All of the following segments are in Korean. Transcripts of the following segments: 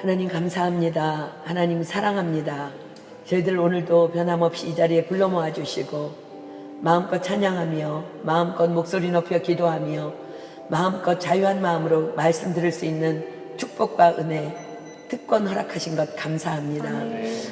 하나님 감사합니다. 하나님 사랑합니다. 저희들 오늘도 변함없이 이 자리에 불러 모아주시고 마음껏 찬양하며 마음껏 목소리 높여 기도하며 마음껏 자유한 마음으로 말씀 들을 수 있는 축복과 은혜 특권 허락하신 것 감사합니다.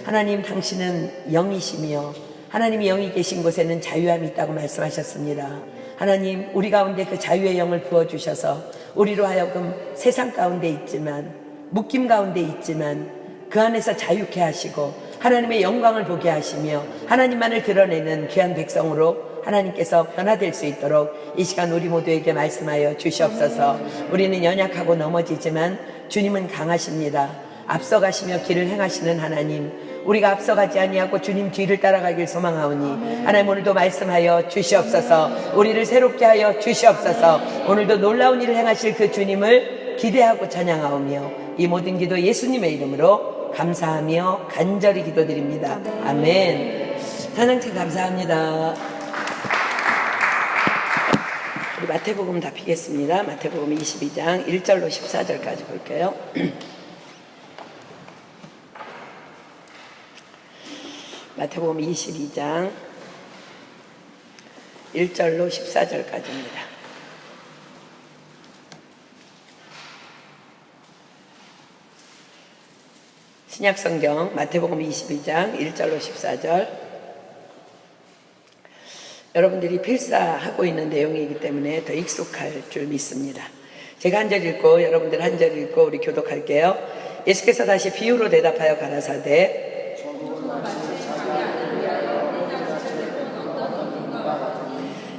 하나님 당신은 영이시며 하나님이 영이 계신 곳에는 자유함이 있다고 말씀하셨습니다. 하나님 우리 가운데 그 자유의 영을 부어주셔서 우리로 하여금 세상 가운데 있지만 묶임 가운데 있지만 그 안에서 자유케 하시고 하나님의 영광을 보게 하시며 하나님만을 드러내는 귀한 백성으로 하나님께서 변화될 수 있도록 이 시간 우리 모두에게 말씀하여 주시옵소서. 우리는 연약하고 넘어지지만 주님은 강하십니다. 앞서가시며 길을 행하시는 하나님, 우리가 앞서가지 아니하고 주님 뒤를 따라가길 소망하오니 하나님 오늘도 말씀하여 주시옵소서. 우리를 새롭게 하여 주시옵소서. 오늘도 놀라운 일을 행하실 그 주님을 기대하고 찬양하오며 이 모든 기도 예수님의 이름으로 감사하며 간절히 기도드립니다. 아멘. 찬양팀 감사합니다. 우리 마태복음 다 피겠습니다. 마태복음 22장 1절로 14절까지 볼게요. 마태복음 22장 1절로 14절까지입니다. 신약성경 마태복음 22장 1절로 14절. 여러분들이 필사하고 있는 내용이기 때문에 더 익숙할 줄 믿습니다. 제가 한 절 읽고 여러분들 한 절 읽고 우리 교독할게요. 예수께서 다시 비유로 대답하여 가라사대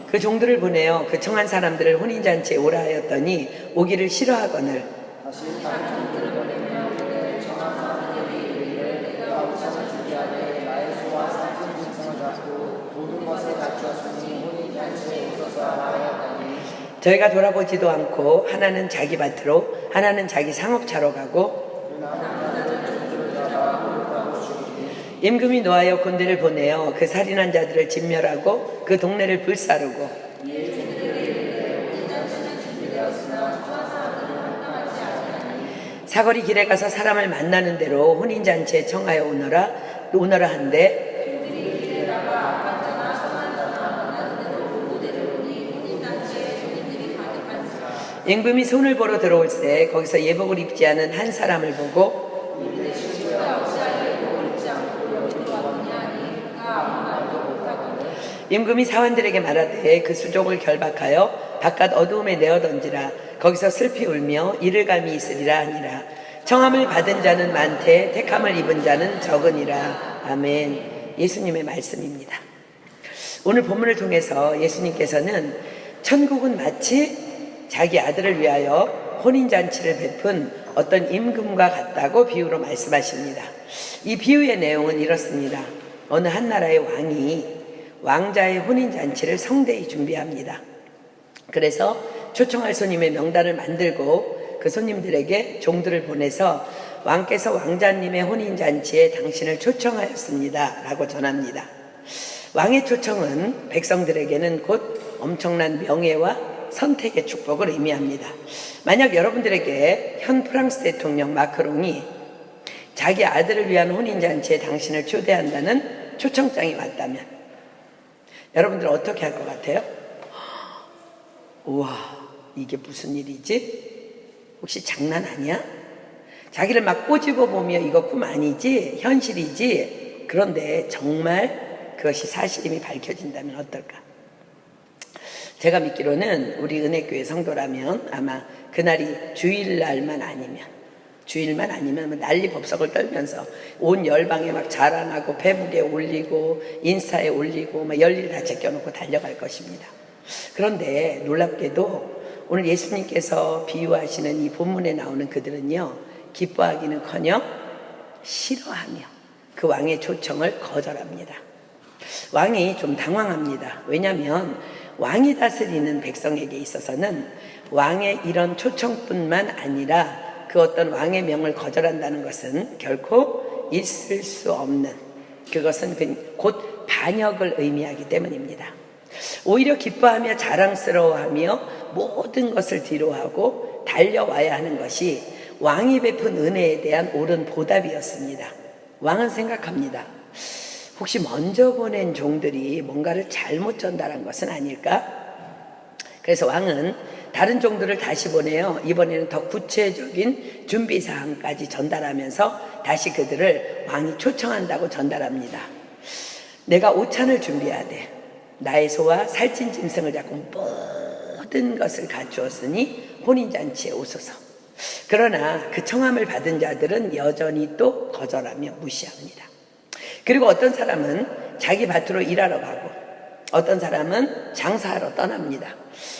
그 종들을 보내어 그 청한 사람들을 혼인잔치에 오라 하였더니 오기를 싫어하거늘 저희가 돌아보지도 않고 하나는 자기 밭으로 하나는 자기 상업차로 가고 임금이 노하여 군대를 보내어 그 살인한 자들을 진멸하고 그 동네를 불사르고 사거리 길에 가서 사람을 만나는 대로 혼인잔치에 청하여 오너라 한데 임금이 손을 보러 들어올새 거기서 예복을 입지 않은 한 사람을 보고 임금이 사환들에게 말하되 그 수족을 결박하여 바깥 어두움에 내어 던지라. 거기서 슬피 울며 이를 감이 있으리라 하니라. 청함을 받은 자는 많되 택함을 입은 자는 적으니라. 아멘. 예수님의 말씀입니다. 오늘 본문을 통해서 예수님께서는 천국은 마치 자기 아들을 위하여 혼인잔치를 베푼 어떤 임금과 같다고 비유로 말씀하십니다. 이 비유의 내용은 이렇습니다. 어느 한 나라의 왕이 왕자의 혼인잔치를 성대히 준비합니다. 그래서 초청할 손님의 명단을 만들고 그 손님들에게 종들을 보내서 왕께서 왕자님의 혼인잔치에 당신을 초청하였습니다 라고 전합니다. 왕의 초청은 백성들에게는 곧 엄청난 명예와 선택의 축복을 의미합니다. 만약 여러분들에게 현 프랑스 대통령 마크롱이 자기 아들을 위한 혼인잔치에 당신을 초대한다는 초청장이 왔다면 여러분들은 어떻게 할 것 같아요? 우와, 이게 무슨 일이지? 혹시 장난 아니야? 자기를 막 꼬집어 보며 이거 꿈 아니지? 현실이지? 그런데 정말 그것이 사실임이 밝혀진다면 어떨까? 제가 믿기로는 우리 은혜교회 성도라면 아마 그날이 주일만 아니면 난리 법석을 떨면서 온 열방에 막 자랑하고 페북에 올리고 인스타에 올리고 막 열일 다 제껴놓고 달려갈 것입니다. 그런데 놀랍게도 오늘 예수님께서 비유하시는 이 본문에 나오는 그들은요, 기뻐하기는커녕 싫어하며 그 왕의 초청을 거절합니다. 왕이 좀 당황합니다. 왜냐하면 왕이 다스리는 백성에게 있어서는 왕의 이런 초청뿐만 아니라 그 어떤 왕의 명을 거절한다는 것은 결코 있을 수 없는, 그것은 곧 반역을 의미하기 때문입니다. 오히려 기뻐하며 자랑스러워하며 모든 것을 뒤로하고 달려와야 하는 것이 왕이 베푼 은혜에 대한 옳은 보답이었습니다. 왕은 생각합니다. 혹시 먼저 보낸 종들이 뭔가를 잘못 전달한 것은 아닐까? 그래서 왕은 다른 종들을 다시 보내요. 이번에는 더 구체적인 준비사항까지 전달하면서 다시 그들을 왕이 초청한다고 전달합니다. 내가 오찬을 준비하되 나의 소와 살찐 짐승을 잡고 모든 것을 갖추었으니 혼인잔치에 오소서. 그러나 그 청함을 받은 자들은 여전히 또 거절하며 무시합니다. 그리고 어떤 사람은 자기 밭으로 일하러 가고 어떤 사람은 장사하러 떠납니다.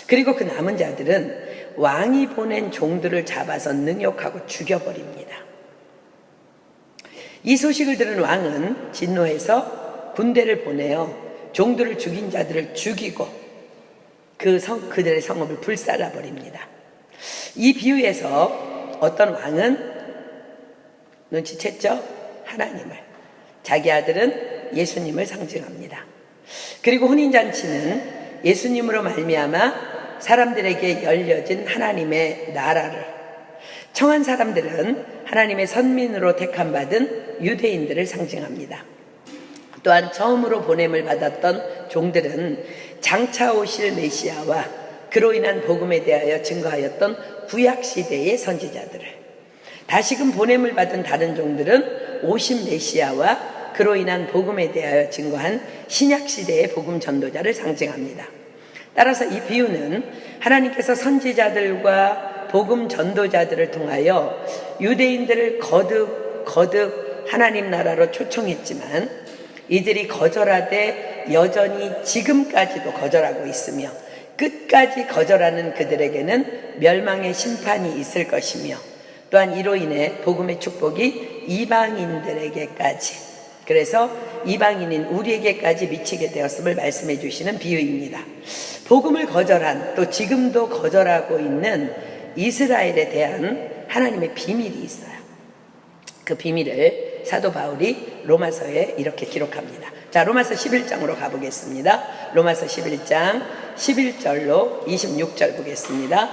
그리고 그 남은 자들은 왕이 보낸 종들을 잡아서 능욕하고 죽여버립니다. 이 소식을 들은 왕은 진노해서 군대를 보내어 종들을 죽인 자들을 죽이고 그들의 성읍을 불살라 버립니다. 이 비유에서 어떤 왕은 눈치챘죠? 하나님을, 자기 아들은 예수님을 상징합니다. 그리고 혼인잔치는 예수님으로 말미암아 사람들에게 열려진 하나님의 나라를, 청한 사람들은 하나님의 선민으로 택함받은 유대인들을 상징합니다. 또한 처음으로 보냄을 받았던 종들은 장차 오실 메시아와 그로 인한 복음에 대하여 증거하였던 구약시대의 선지자들을, 다시금 보냄을 받은 다른 종들은 오신 메시아와 그로 인한 복음에 대하여 증거한 신약시대의 복음 전도자를 상징합니다. 따라서 이 비유는 하나님께서 선지자들과 복음 전도자들을 통하여 유대인들을 거듭 하나님 나라로 초청했지만 이들이 거절하되 여전히 지금까지도 거절하고 있으며 끝까지 거절하는 그들에게는 멸망의 심판이 있을 것이며, 또한 이로 인해 복음의 축복이 이방인들에게까지, 그래서 이방인인 우리에게까지 미치게 되었음을 말씀해 주시는 비유입니다. 복음을 거절한, 또 지금도 거절하고 있는 이스라엘에 대한 하나님의 비밀이 있어요. 그 비밀을 사도 바울이 로마서에 이렇게 기록합니다. 자, 로마서 11장으로 가보겠습니다. 로마서 11장 11절로 26절 보겠습니다.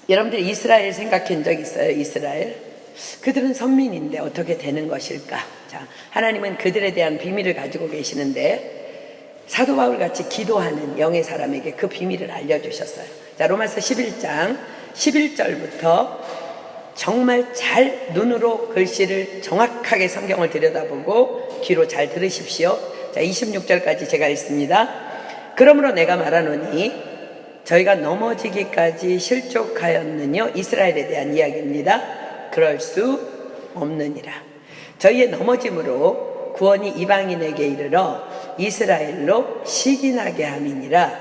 여러분들 이스라엘 생각한 적 있어요? 이스라엘? 그들은 선민인데 어떻게 되는 것일까? 자, 하나님은 그들에 대한 비밀을 가지고 계시는데 사도 바울 같이 기도하는 영의 사람에게 그 비밀을 알려주셨어요. 자, 로마서 11장 11절부터 정말 잘 눈으로 글씨를 정확하게 성경을 들여다보고 귀로 잘 들으십시오. 자, 26절까지 제가 읽습니다. 그러므로 내가 말하노니 저희가 넘어지기까지 실족하였느뇨? 이스라엘에 대한 이야기입니다. 그럴 수 없느니라. 저희의 넘어짐으로 구원이 이방인에게 이르러 이스라엘로 시기나게 함이니라.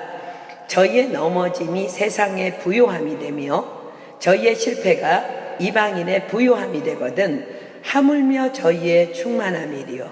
저희의 넘어짐이 세상의 부요함이 되며 저희의 실패가 이방인의 부요함이 되거든 하물며 저희의 충만함이리요.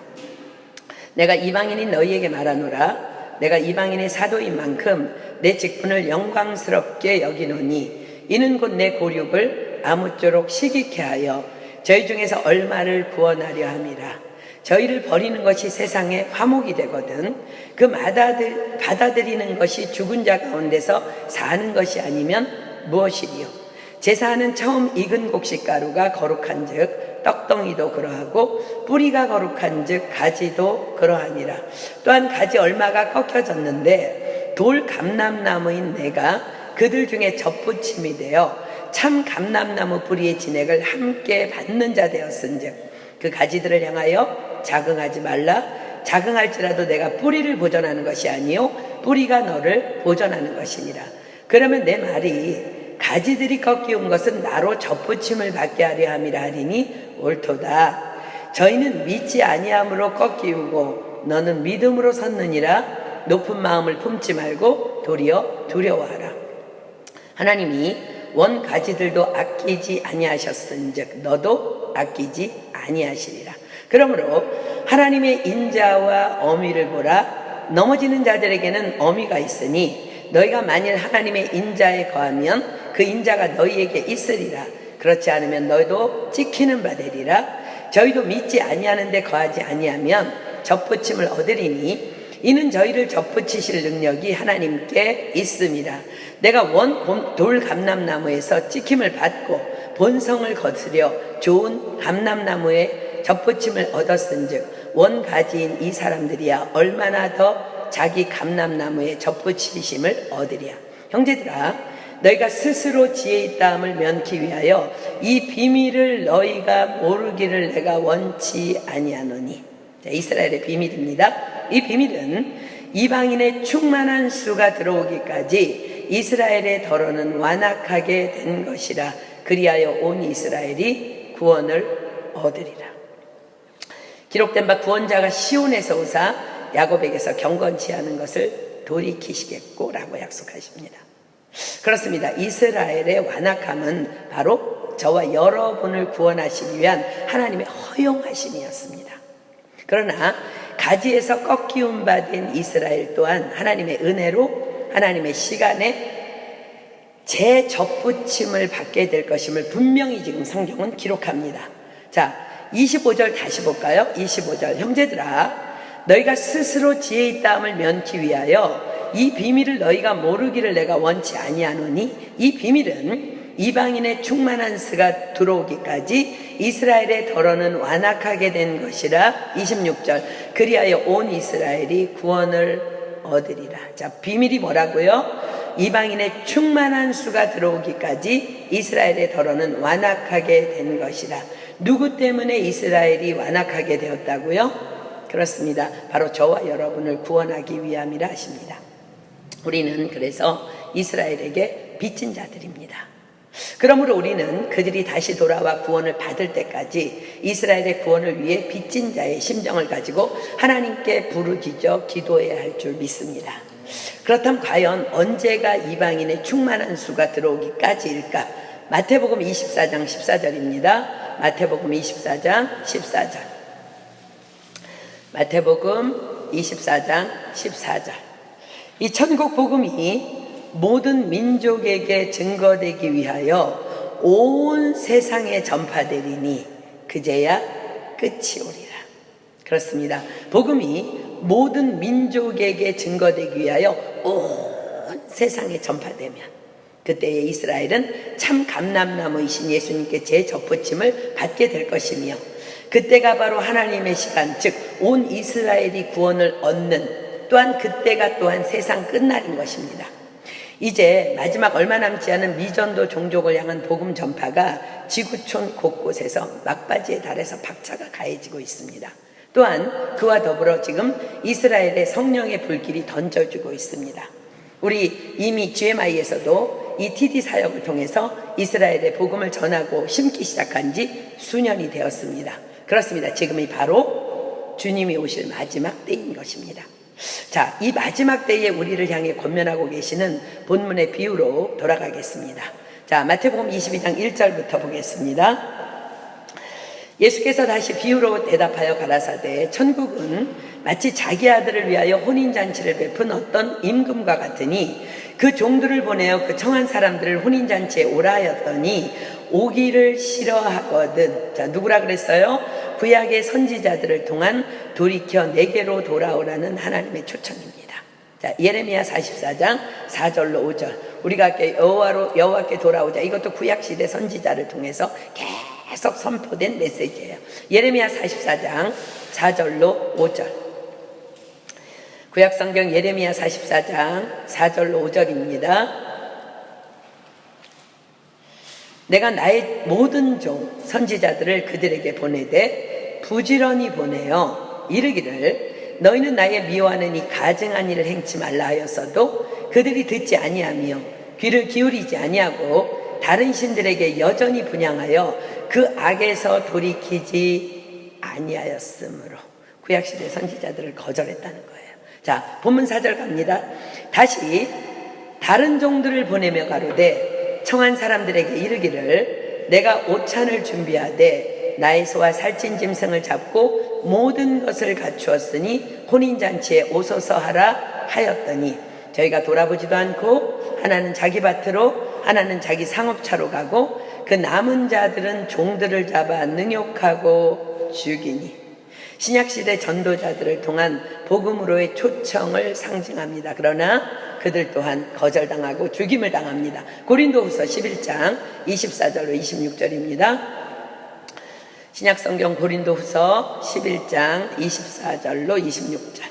내가 이방인인 너희에게 말하노라. 내가 이방인의 사도인 만큼 내 직분을 영광스럽게 여기노니 이는 곧 내 고륙을 아무쪼록 시기케 하여 저희 중에서 얼마를 구원하려 함이라. 저희를 버리는 것이 세상의 화목이 되거든 그 받아들이는 것이 죽은 자 가운데서 사는 것이 아니면 무엇이리요. 제사하는 처음 익은 곡식가루가 거룩한 즉 떡덩이도 그러하고 뿌리가 거룩한 즉 가지도 그러하니라. 또한 가지 얼마가 꺾여졌는데 돌 감람나무인 내가 그들 중에 접붙임이 되어 참 감람나무 뿌리의 진액을 함께 받는 자 되었은즉 그 가지들을 향하여 자긍하지 말라. 자긍할지라도 내가 뿌리를 보존하는 것이 아니요 뿌리가 너를 보존하는 것이니라. 그러면 내 말이 가지들이 꺾이운 것은 나로 접붙임을 받게 하려 함이라 하리니 옳도다. 저희는 믿지 아니함으로 꺾이우고 너는 믿음으로 섰느니라. 높은 마음을 품지 말고 도리어 두려워하라. 하나님이 원 가지들도 아끼지 아니하셨은즉 너도 아끼지 아니하시리라. 그러므로 하나님의 인자와 어미를 보라. 넘어지는 자들에게는 어미가 있으니 너희가 만일 하나님의 인자에 거하면 그 인자가 너희에게 있으리라. 그렇지 않으면 너희도 찍히는 바 되리라. 저희도 믿지 아니하는데 거하지 아니하면 접붙임을 얻으리니 이는 저희를 접붙이실 능력이 하나님께 있음이라. 내가 원 돌 감람나무에서 찍힘을 받고 본성을 거스려 좋은 감람나무의 접붙임을 얻었은즉 원가지인 이 사람들이야 얼마나 더 자기 감람나무의 접붙이심을 얻으랴. 형제들아, 너희가 스스로 지혜 있다함을 면키 위하여 이 비밀을 너희가 모르기를 내가 원치 아니하노니. 자, 이스라엘의 비밀입니다. 이 비밀은 이방인의 충만한 수가 들어오기까지 이스라엘의 더러는 완악하게 된 것이라. 그리하여 온 이스라엘이 구원을 얻으리라. 기록된 바 구원자가 시온에서 오사 야곱에게서 경건치 않은 것을 돌이키시겠고 라고 약속하십니다. 그렇습니다. 이스라엘의 완악함은 바로 저와 여러분을 구원하시기 위한 하나님의 허용하심이었습니다. 그러나 가지에서 꺾이운 바 된 이스라엘 또한 하나님의 은혜로 하나님의 시간에 재접붙임을 받게 될 것임을 분명히 지금 성경은 기록합니다. 자, 25절 다시 볼까요? 25절. 형제들아, 너희가 스스로 지혜 있다함을 면키 위하여 이 비밀을 너희가 모르기를 내가 원치 아니하노니. 이 비밀은 이방인의 충만한 스가 들어오기까지 이스라엘의 더러는 완악하게 된 것이라. 26절. 그리하여 온 이스라엘이 구원을 얻으리라. 자, 비밀이 뭐라고요? 이방인의 충만한 수가 들어오기까지 이스라엘의 더러는 완악하게 된 것이라. 누구 때문에 이스라엘이 완악하게 되었다고요? 그렇습니다. 바로 저와 여러분을 구원하기 위함이라 하십니다. 우리는 그래서 이스라엘에게 빚진 자들입니다. 그러므로 우리는 그들이 다시 돌아와 구원을 받을 때까지 이스라엘의 구원을 위해 빚진 자의 심정을 가지고 하나님께 부르짖어 기도해야 할 줄 믿습니다. 그렇다면 과연 언제가 이방인의 충만한 수가 들어오기까지일까? 마태복음 24장 14절입니다. 마태복음 24장 14절. 마태복음 24장 14절. 이 천국 복음이 모든 민족에게 증거되기 위하여 온 세상에 전파되리니 그제야 끝이 오리라. 그렇습니다. 복음이 모든 민족에게 증거되기 위하여 온 세상에 전파되면 그때에 이스라엘은 참 감람나무이신 예수님께 재접붙임을 받게 될 것이며, 그때가 바로 하나님의 시간, 즉 온 이스라엘이 구원을 얻는, 또한 그때가 또한 세상 끝날인 것입니다. 이제 마지막 얼마 남지 않은 미전도 종족을 향한 복음 전파가 지구촌 곳곳에서 막바지에 달해서 박차가 가해지고 있습니다. 또한 그와 더불어 지금 이스라엘의 성령의 불길이 던져지고 있습니다. 우리 이미 GMI에서도 이 TD 사역을 통해서 이스라엘의 복음을 전하고 심기 시작한 지 수년이 되었습니다. 그렇습니다. 지금이 바로 주님이 오실 마지막 때인 것입니다. 자, 이 마지막 때에 우리를 향해 권면하고 계시는 본문의 비유로 돌아가겠습니다. 자, 마태복음 22장 1절부터 보겠습니다. 예수께서 다시 비유로 대답하여 가라사대, 천국은 마치 자기 아들을 위하여 혼인잔치를 베푼 어떤 임금과 같으니 그 종들을 보내어 그 청한 사람들을 혼인잔치에 오라 하였더니 오기를 싫어하거든. 자, 누구라 그랬어요? 구약의 선지자들을 통한 돌이켜 내게로 돌아오라는 하나님의 초청입니다. 자, 예레미야 44장 4절로 5절. 우리가 여호와께 돌아오자. 이것도 구약시대 선지자를 통해서 계속 선포된 메시지예요. 예레미야 44장 4절로 5절. 구약성경 예레미야 44장 4절로 5절입니다. 내가 나의 모든 종 선지자들을 그들에게 보내되 부지런히 보내어 이르기를 너희는 나의 미워하는 이 가증한 일을 행치 말라 하였어도 그들이 듣지 아니하며 귀를 기울이지 아니하고 다른 신들에게 여전히 분향하여 그 악에서 돌이키지 아니하였으므로 구약시대 선지자들을 거절했다는 거예요. 자, 본문 4절 갑니다. 다시 다른 종들을 보내며 가로되 청한 사람들에게 이르기를 내가 오찬을 준비하되 나의 소와 살찐 짐승을 잡고 모든 것을 갖추었으니 혼인잔치에 오소서 하라 하였더니 저희가 돌아보지도 않고 하나는 자기 밭으로 하나는 자기 상업차로 가고 그 남은 자들은 종들을 잡아 능욕하고 죽이니. 신약시대 전도자들을 통한 복음으로의 초청을 상징합니다. 그러나 그들 또한 거절당하고 죽임을 당합니다. 고린도후서 11장 24절로 26절입니다. 신약성경 고린도후서 11장 24절로 26절.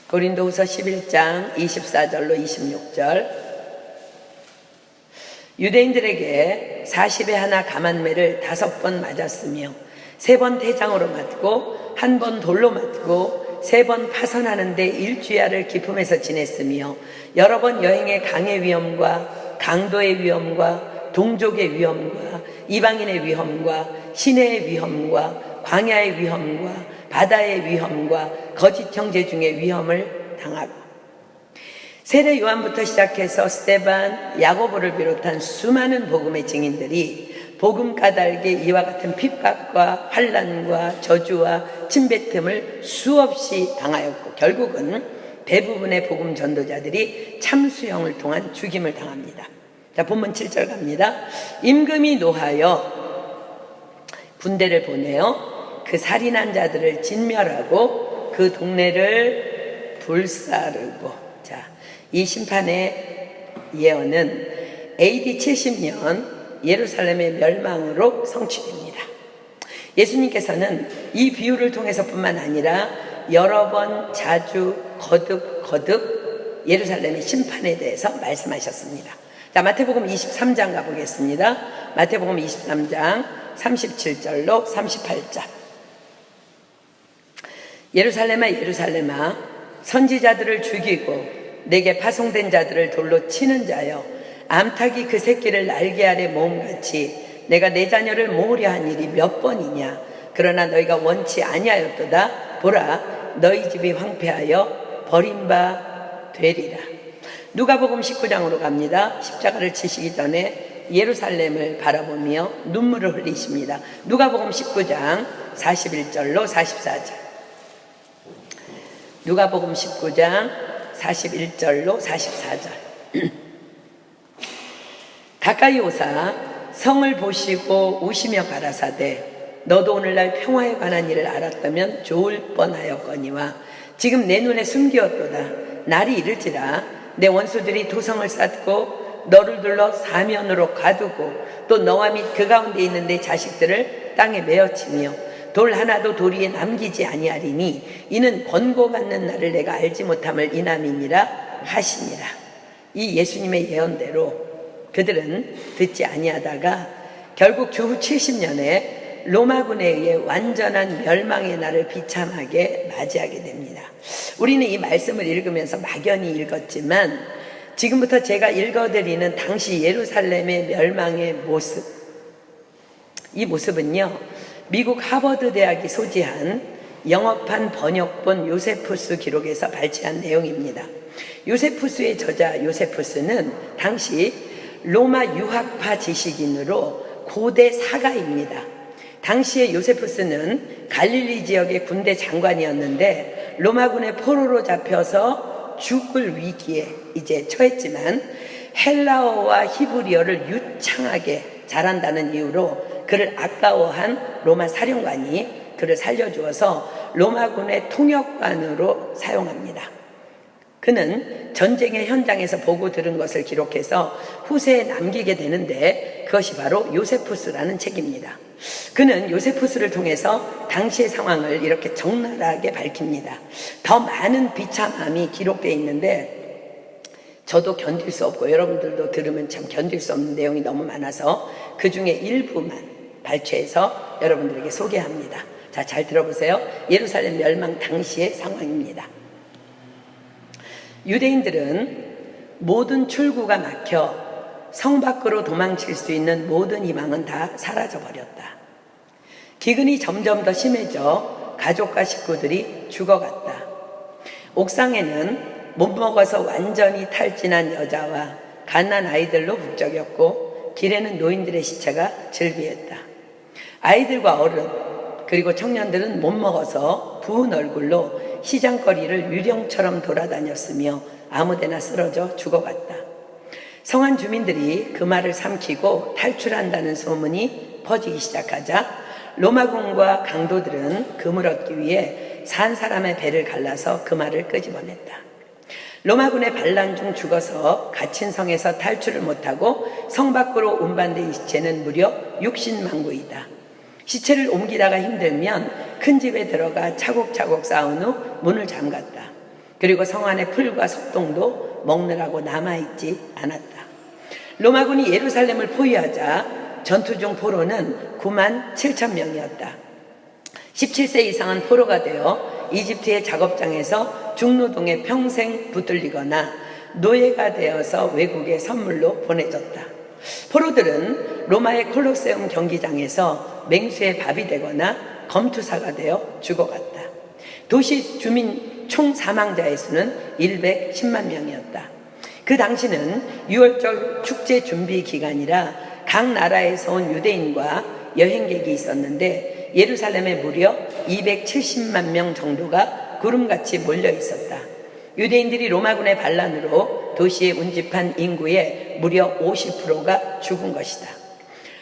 고린도후서 11장 24절로 26절. 유대인들에게 40에 하나 감한매를 5번 맞았으며 3번 태장으로 맞고 1번 돌로 맞고 3번 파선하는데 일주야를 기품에서 지냈으며 여러 번 여행의 강의 위험과 강도의 위험과 동족의 위험과 이방인의 위험과 시내의 위험과 광야의 위험과 바다의 위험과 거짓 형제 중의 위험을 당하고 세례 요한부터 시작해서 스데반, 야고보를 비롯한 수많은 복음의 증인들이 복음 까닭에 이와 같은 핍박과 환난과 저주와 침뱉음을 수없이 당하였고 결국은 대부분의 복음 전도자들이 참수형을 통한 죽임을 당합니다. 자, 본문 7절 갑니다. 임금이 노하여 군대를 보내어 그 살인한 자들을 진멸하고 그 동네를 불사르고. 자, 이 심판의 예언은 AD 70년 예루살렘의 멸망으로 성취됩니다. 예수님께서는 이 비유를 통해서뿐만 아니라 여러 번 자주 거듭 예루살렘의 심판에 대해서 말씀하셨습니다. 자, 마태복음 23장 가보겠습니다. 마태복음 23장 37절로 38절. 예루살렘아 예루살렘아 선지자들을 죽이고 내게 파송된 자들을 돌로 치는 자여 암탉이 그 새끼를 날개 아래 모음같이 내가 내 자녀를 모으려 한 일이 몇 번이냐. 그러나 너희가 원치 아니하였도다. 보라 너희 집이 황폐하여 버림바 되리라. 누가복음 19장으로 갑니다. 십자가를 치시기 전에 예루살렘을 바라보며 눈물을 흘리십니다. 누가복음 19장 41절로 44절. 누가복음 19장 41절로 44절. 가까이 오사 성을 보시고 우시며 가라사대 너도 오늘날 평화에 관한 일을 알았다면 좋을 뻔하였거니와 지금 내 눈에 숨기었도다. 날이 이를지라 내 원수들이 도성을 쌓고 너를 둘러 사면으로 가두고 또 너와 및 그 가운데 있는 내 자식들을 땅에 메어치며 돌 하나도 돌 위에 남기지 아니하리니 이는 권고받는 날을 내가 알지 못함을 이남이니라 하시니라. 이 예수님의 예언대로 그들은 듣지 아니하다가 결국 주후 70년에 로마군에 의해 완전한 멸망의 날을 비참하게 맞이하게 됩니다. 우리는 이 말씀을 읽으면서 막연히 읽었지만 지금부터 제가 읽어드리는 당시 예루살렘의 멸망의 모습, 이 모습은요 미국 하버드 대학이 소지한 영어판 번역본 요세푸스 기록에서 발췌한 내용입니다. 요세푸스의 저자 요세푸스는 당시 로마 유학파 지식인으로 고대 사가입니다. 당시에 요세푸스는 갈릴리 지역의 군대 장관이었는데 로마군의 포로로 잡혀서 죽을 위기에 이제 처했지만 헬라어와 히브리어를 유창하게 잘한다는 이유로 그를 아까워한 로마 사령관이 그를 살려주어서 로마군의 통역관으로 사용합니다. 그는 전쟁의 현장에서 보고 들은 것을 기록해서 후세에 남기게 되는데 그것이 바로 요세푸스라는 책입니다. 그는 요세푸스를 통해서 당시의 상황을 이렇게 적나라하게 밝힙니다. 더 많은 비참함이 기록되어 있는데 저도 견딜 수 없고 여러분들도 들으면 참 견딜 수 없는 내용이 너무 많아서 그 중에 일부만 발췌해서 여러분들에게 소개합니다. 자, 잘 들어보세요. 예루살렘 멸망 당시의 상황입니다. 유대인들은 모든 출구가 막혀 성 밖으로 도망칠 수 있는 모든 희망은 다 사라져버렸다. 기근이 점점 더 심해져 가족과 식구들이 죽어갔다. 옥상에는 못 먹어서 완전히 탈진한 여자와 갓난 아이들로 북적였고 길에는 노인들의 시체가 즐비했다. 아이들과 어른 그리고 청년들은 못 먹어서 부은 얼굴로 시장거리를 유령처럼 돌아다녔으며 아무데나 쓰러져 죽어갔다. 성한 주민들이 그 말을 삼키고 탈출한다는 소문이 퍼지기 시작하자 로마군과 강도들은 금을 얻기 위해 산 사람의 배를 갈라서 그 말을 끄집어냈다. 로마군의 반란 중 죽어서 갇힌 성에서 탈출을 못하고 성 밖으로 운반된 시체는 무려 60만 구이다. 시체를 옮기다가 힘들면 큰 집에 들어가 차곡차곡 쌓은 후 문을 잠갔다. 그리고 성 안의 풀과 석동도 먹느라고 남아있지 않았다. 로마군이 예루살렘을 포위하자 전투 중 포로는 9만 7천 명이었다. 17세 이상은 포로가 되어 이집트의 작업장에서 중노동에 평생 붙들리거나 노예가 되어서 외국에 선물로 보내졌다. 포로들은 로마의 콜로세움 경기장에서 맹수의 밥이 되거나 검투사가 되어 죽어갔다. 도시 주민 총 사망자의 수는 110만 명이었다. 그 당시는 6월절 축제 준비 기간이라 각 나라에서 온 유대인과 여행객이 있었는데 예루살렘에 무려 270만 명 정도가 구름같이 몰려 있었다. 유대인들이 로마군의 반란으로 도시에 운집한 인구의 무려 50%가 죽은 것이다.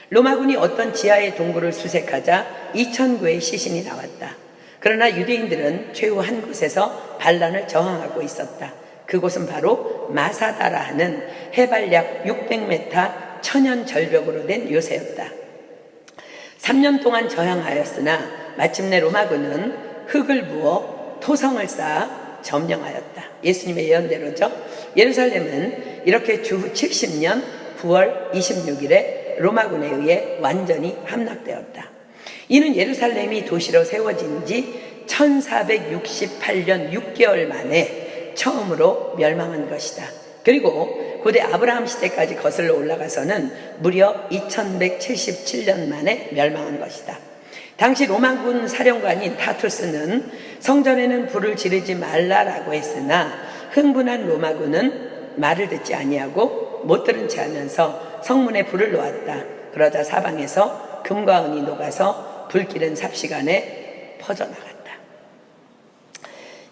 로마군이 어떤 지하의 동굴을 수색하자 2,000구의 시신이 나왔다. 그러나 유대인들은 최후 한 곳에서 반란을 저항하고 있었다. 그곳은 바로 마사다라 하는 해발 약 600m 천연 절벽으로 된 요새였다. 3년 동안 저항하였으나 마침내 로마군은 흙을 부어 토성을 쌓아 점령하였다. 예수님의 예언대로죠. 예루살렘은 이렇게 주후 70년 9월 26일에 로마군에 의해 완전히 함락되었다. 이는 예루살렘이 도시로 세워진 지 1468년 6개월 만에 처음으로 멸망한 것이다. 그리고 고대 아브라함 시대까지 거슬러 올라가서는 무려 2177년 만에 멸망한 것이다. 당시 로마군 사령관인 타투스는 성전에는 불을 지르지 말라라고 했으나 흥분한 로마군은 말을 듣지 아니하고 못 들은 채 하면서 성문에 불을 놓았다. 그러자 사방에서 금과 은이 녹아서 불길은 삽시간에 퍼져나갔다.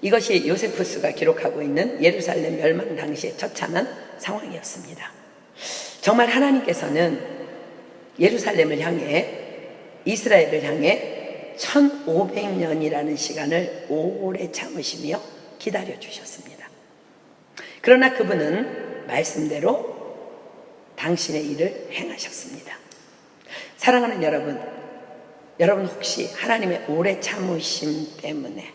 이것이 요세푸스가 기록하고 있는 예루살렘 멸망 당시의 처참한 상황이었습니다. 정말 하나님께서는 예루살렘을 향해 이스라엘을 향해 1500년이라는 시간을 오래 참으시며 기다려 주셨습니다. 그러나 그분은 말씀대로 당신의 일을 행하셨습니다. 사랑하는 여러분 혹시 하나님의 오래 참으심 때문에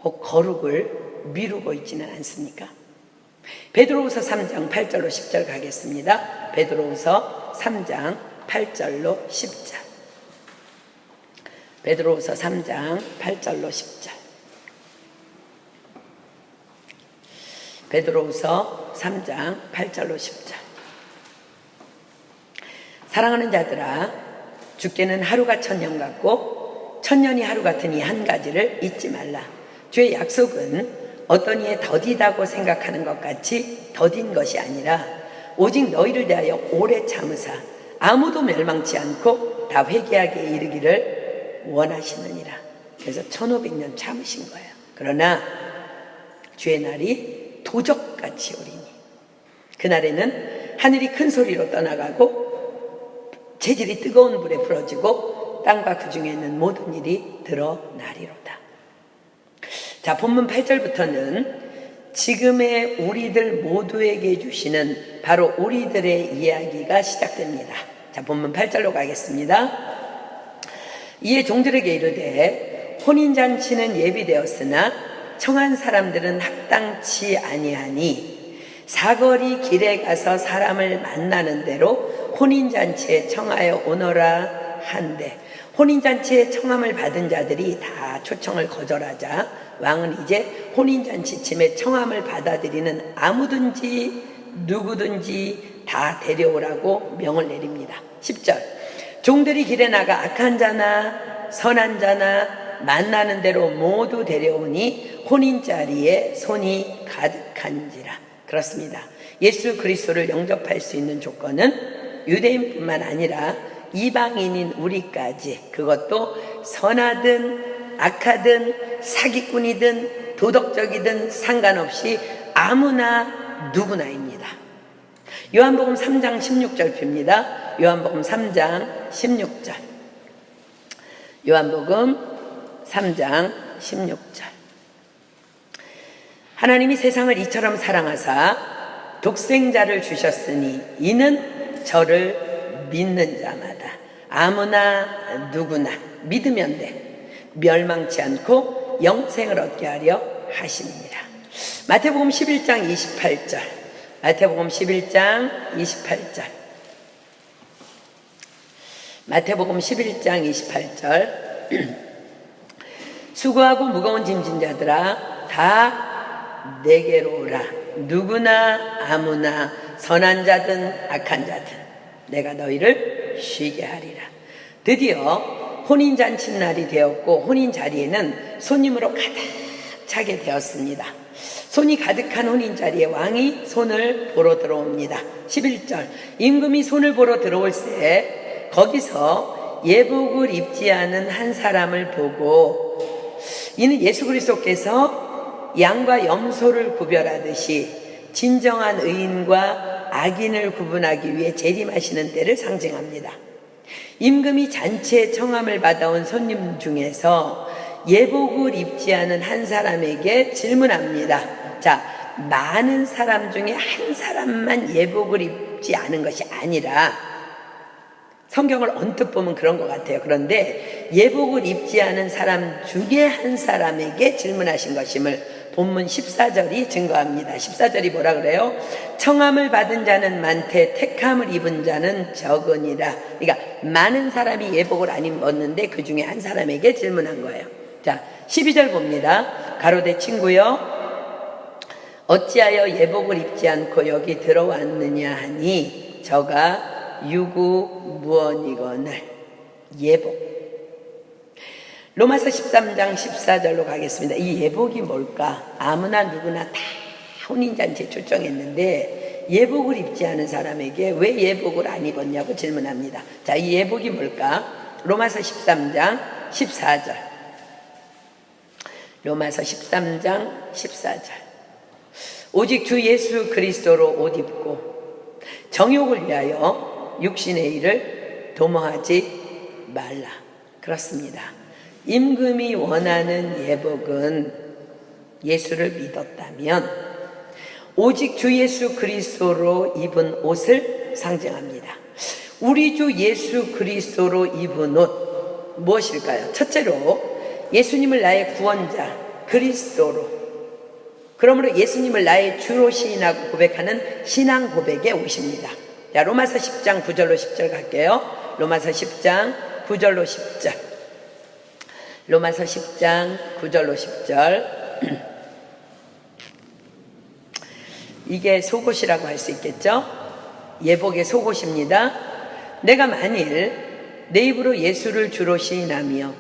혹 거룩을 미루고 있지는 않습니까? 베드로후서 3장 8절로 10절 가겠습니다. 베드로후서 3장 8절로 10절. 베드로후서 3장 8절로 10절. 베드로후서 3장 8절로 10절. 사랑하는 자들아, 주께는 하루가 천년 같고 천년이 하루 같은 이 한 가지를 잊지 말라. 주의 약속은 어떤 이의 더디다고 생각하는 것 같이 더딘 것이 아니라 오직 너희를 대하여 오래 참으사 아무도 멸망치 않고 다 회개하게 이르기를 원하시느니라. 그래서 1500년 참으신 거예요. 그러나 주의 날이 도적같이 오리니 그날에는 하늘이 큰 소리로 떠나가고 재질이 뜨거운 불에 부러지고 땅과 그 중에 있는 모든 일이 드러나리로다. 자, 본문 8절부터는 지금의 우리들 모두에게 주시는 바로 우리들의 이야기가 시작됩니다. 자, 본문 8절로 가겠습니다. 이에 종들에게 이르되 혼인잔치는 예비되었으나 청한 사람들은 합당치 아니하니 사거리 길에 가서 사람을 만나는 대로 혼인잔치에 청하여 오너라 한데 혼인잔치에 청함을 받은 자들이 다 초청을 거절하자 왕은 이제 혼인잔치침에 청함을 받아들이는 아무든지 누구든지 다 데려오라고 명을 내립니다. 10절. 종들이 길에 나가 악한 자나 선한 자나 만나는 대로 모두 데려오니 혼인자리에 손이 가득한지라. 그렇습니다. 예수 그리스도를 영접할 수 있는 조건은 유대인뿐만 아니라 이방인인 우리까지, 그것도 선하든 악하든 사기꾼이든 도덕적이든 상관없이 아무나 누구나입니다. 요한복음 3장 16절 핍니다. 요한복음 3장 16절. 요한복음 3장 16절. 하나님이 세상을 이처럼 사랑하사 독생자를 주셨으니 이는 저를 믿는 자마다 아무나 누구나 믿으면 돼 멸망치 않고 영생을 얻게 하려 하심이니라. 마태복음 11장 28절. 마태복음 11장 28절. 마태복음 11장 28절. 수고하고 무거운 짐진 자들아 다 내게로 오라. 누구나 아무나 선한 자든 악한 자든 내가 너희를 쉬게 하리라. 드디어 혼인잔치 날이 되었고 혼인자리에는 손님으로 가득 차게 되었습니다. 손이 가득한 혼인자리에 왕이 손을 보러 들어옵니다. 11절. 임금이 손을 보러 들어올새 거기서 예복을 입지 않은 한 사람을 보고, 이는 예수 그리스도께서 양과 염소를 구별하듯이 진정한 의인과 악인을 구분하기 위해 재림하시는 때를 상징합니다. 임금이 잔치에 청함을 받아온 손님 중에서 예복을 입지 않은 한 사람에게 질문합니다. 자, 많은 사람 중에 한 사람만 예복을 입지 않은 것이 아니라, 성경을 언뜻 보면 그런 것 같아요. 그런데 예복을 입지 않은 사람 중에 한 사람에게 질문하신 것임을 본문 14절이 증거합니다. 14절이 뭐라 그래요? 청함을 받은 자는 많되 택함을 입은 자는 적으니라. 그러니까 많은 사람이 예복을 안 입었는데 그 중에 한 사람에게 질문한 거예요. 자, 12절 봅니다. 가로되 친구여, 어찌하여 예복을 입지 않고 여기 들어왔느냐 하니 저가 유구무원이거늘. 예복. 로마서 13장 14절로 가겠습니다. 이 예복이 뭘까? 아무나 누구나 다 혼인잔치에 초청했는데 예복을 입지 않은 사람에게 왜 예복을 안 입었냐고 질문합니다. 자, 이 예복이 뭘까? 로마서 13장 14절. 로마서 13장 14절. 오직 주 예수 그리스도로 옷 입고 정욕을 위하여 육신의 일을 도모하지 말라. 그렇습니다. 임금이 원하는 예복은 예수를 믿었다면 오직 주 예수 그리스도로 입은 옷을 상징합니다. 우리 주 예수 그리스도로 입은 옷 무엇일까요? 첫째로 예수님을 나의 구원자 그리스도로, 그러므로 예수님을 나의 주로 시인하고 고백하는 신앙 고백의 옷입니다. 자, 로마서 10장 9절로 10절 갈게요. 로마서 10장 9절로 10절. 로마서 10장 9절로 10절. 이게 속옷이라고 할 수 있겠죠? 예복의 속옷입니다. 내가 만일 내 입으로 예수를 주로 시인하며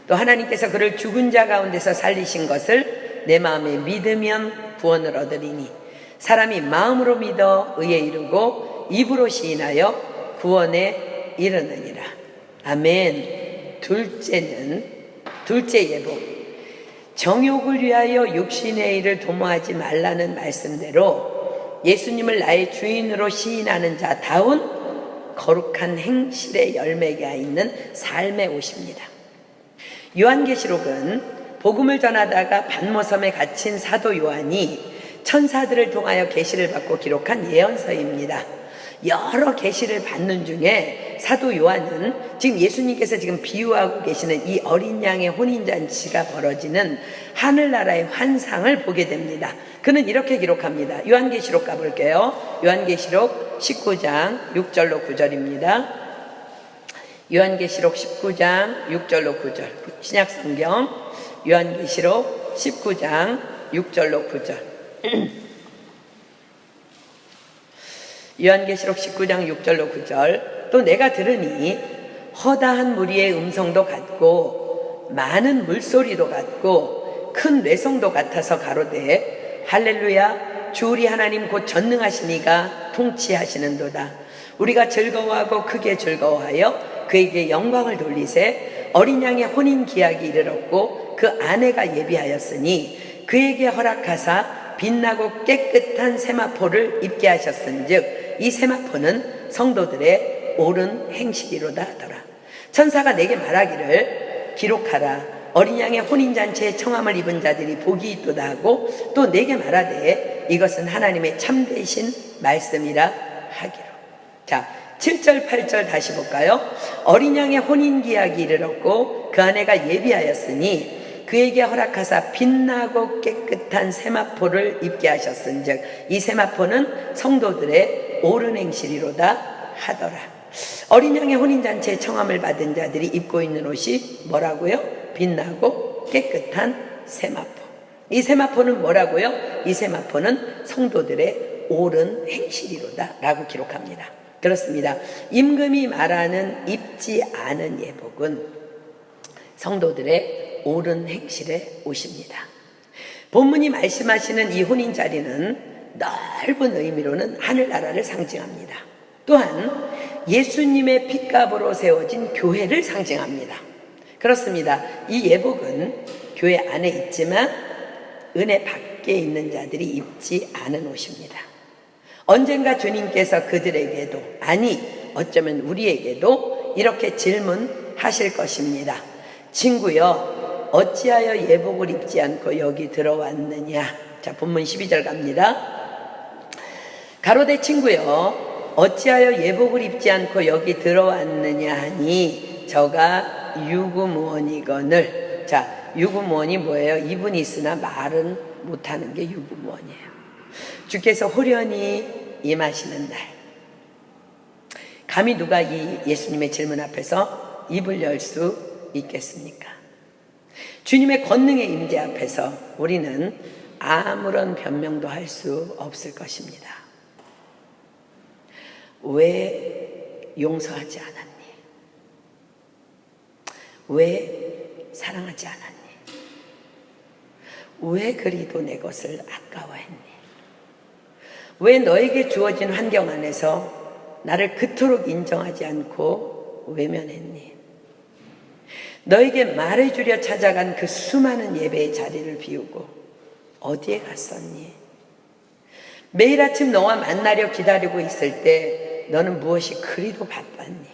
또 하나님께서 그를 죽은 자 가운데서 살리신 것을 내 마음에 믿으면 구원을 얻으리니 사람이 마음으로 믿어 의에 이르고 입으로 시인하여 구원에 이르느니라. 아멘. 둘째 예복. 정욕을 위하여 육신의 일을 도모하지 말라는 말씀대로 예수님을 나의 주인으로 시인하는 자다운 거룩한 행실의 열매가 있는 삶의 옷입니다. 요한계시록은 복음을 전하다가 반모섬에 갇힌 사도 요한이 천사들을 통하여 계시를 받고 기록한 예언서입니다. 여러 계시를 받는 중에 사도 요한은 지금 예수님께서 지금 비유하고 계시는 이 어린 양의 혼인잔치가 벌어지는 하늘나라의 환상을 보게 됩니다. 그는 이렇게 기록합니다. 요한계시록 가볼게요. 요한계시록 19장 6절로 9절입니다. 요한계시록 19장 6절로 9절. 신약성경 요한계시록 19장 6절로 9절. 요한계시록 19장 6절로 9절. 또 내가 들으니 허다한 무리의 음성도 같고 많은 물소리도 같고 큰 뇌성도 같아서 가로되 할렐루야, 주 우리 하나님 곧 전능하신 이가 통치하시는도다. 우리가 즐거워하고 크게 즐거워하여 그에게 영광을 돌리세. 어린 양의 혼인 기약이 이르렀고 그 아내가 예비하였으니 그에게 허락하사 빛나고 깨끗한 세마포를 입게 하셨은즉 이 세마포는 성도들의 옳은 행실이로다 하더라. 천사가 내게 말하기를 기록하라. 어린 양의 혼인잔치에 청함을 입은 자들이 복이 있도다 하고 또 내게 말하되 이것은 하나님의 참되신 말씀이라 하기로. 자, 7절 8절 다시 볼까요? 어린 양의 혼인기약이 이르렀고 그 아내가 예비하였으니 그에게 허락하사 빛나고 깨끗한 세마포를 입게 하셨은즉 이 세마포는 성도들의 옳은 행실이로다 하더라. 어린 양의 혼인잔치에 청함을 받은 자들이 입고 있는 옷이 뭐라고요? 빛나고 깨끗한 세마포. 이 세마포는 뭐라고요? 이 세마포는 성도들의 옳은 행실이로다 라고 기록합니다. 그렇습니다. 임금이 말하는 입지 않은 예복은 성도들의 옳은 행실의 옷입니다. 본문이 말씀하시는 이 혼인 자리는 넓은 의미로는 하늘나라를 상징합니다. 또한 예수님의 핏값으로 세워진 교회를 상징합니다. 그렇습니다. 이 예복은 교회 안에 있지만 은혜 밖에 있는 자들이 입지 않은 옷입니다. 언젠가 주님께서 그들에게도, 아니 어쩌면 우리에게도 이렇게 질문하실 것입니다. 친구여, 어찌하여 예복을 입지 않고 여기 들어왔느냐? 자, 본문 12절 갑니다. 가로되 친구여, 어찌하여 예복을 입지 않고 여기 들어왔느냐 하니 저가 유구무원이거늘. 자, 유구무원이 뭐예요? 입은 있으나 말은 못하는 게 유구무원이에요. 주께서 호련히 임하시는 날, 감히 누가 이 예수님의 질문 앞에서 입을 열 수 있겠습니까? 주님의 권능의 임재 앞에서 우리는 아무런 변명도 할 수 없을 것입니다. 왜 용서하지 않았니? 왜 사랑하지 않았니? 왜 그리도 내 것을 아까워했니? 왜 너에게 주어진 환경 안에서 나를 그토록 인정하지 않고 외면했니? 너에게 말해주려 찾아간 그 수많은 예배의 자리를 비우고 어디에 갔었니? 매일 아침 너와 만나려 기다리고 있을 때 너는 무엇이 그리도 바빴니?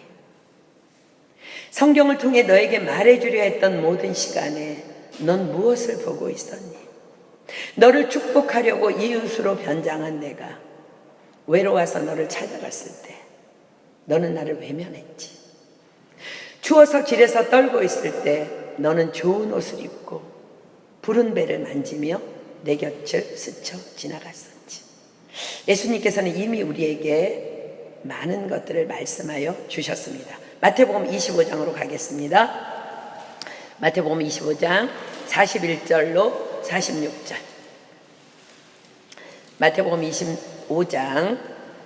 성경을 통해 너에게 말해주려 했던 모든 시간에 넌 무엇을 보고 있었니? 너를 축복하려고 이웃으로 변장한 내가 외로워서 너를 찾아갔을 때 너는 나를 외면했지. 추워서 길에서 떨고 있을 때 너는 좋은 옷을 입고 푸른 배를 만지며 내 곁을 스쳐 지나갔었지. 예수님께서는 이미 우리에게 많은 것들을 말씀하여 주셨습니다. 마태복음 25장으로 가겠습니다. 마태복음 25장 41절로 46절. 마태복음 25장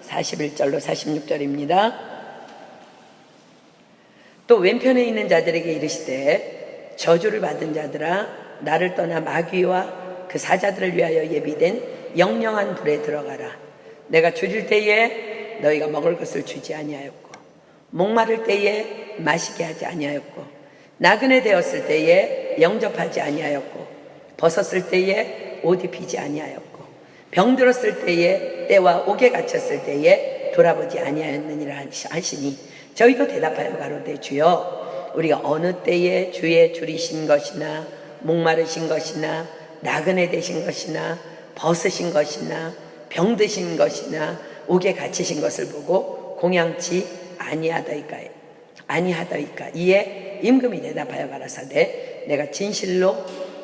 41절로 46절입니다. 또 왼편에 있는 자들에게 이르시되 저주를 받은 자들아, 나를 떠나 마귀와 그 사자들을 위하여 예비된 영영한 불에 들어가라. 내가 줄일 때에 너희가 먹을 것을 주지 아니하였고 목마를 때에 마시게 하지 아니하였고 나그네 되었을 때에 영접하지 아니하였고 벗었을 때에 옷 입히지 아니하였고 병들었을 때에 때와 옥에 갇혔을 때에 돌아보지 아니하였느니라 하시니 저희도 대답하여 가로되 주여, 우리가 어느 때에 주의 줄이신 것이나 목마르신 것이나 나그네 되신 것이나 벗으신 것이나 병드신 것이나 옥에 갇히신 것을 보고 공양치 아니하더이까. 이에 임금이 대답하여 가라사대 내가 진실로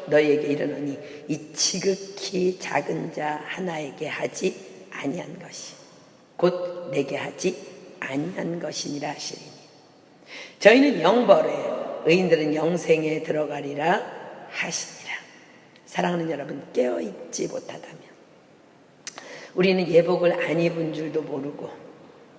너희에게 이르노니 이 지극히 작은 자 하나에게 하지 아니한 것이 곧 내게 하지 아니한 것이니라 하시리니 저희는 영벌에 의인들은 영생에 들어가리라 하시니라. 사랑하는 여러분, 깨어있지 못하다면 우리는 예복을 안 입은 줄도 모르고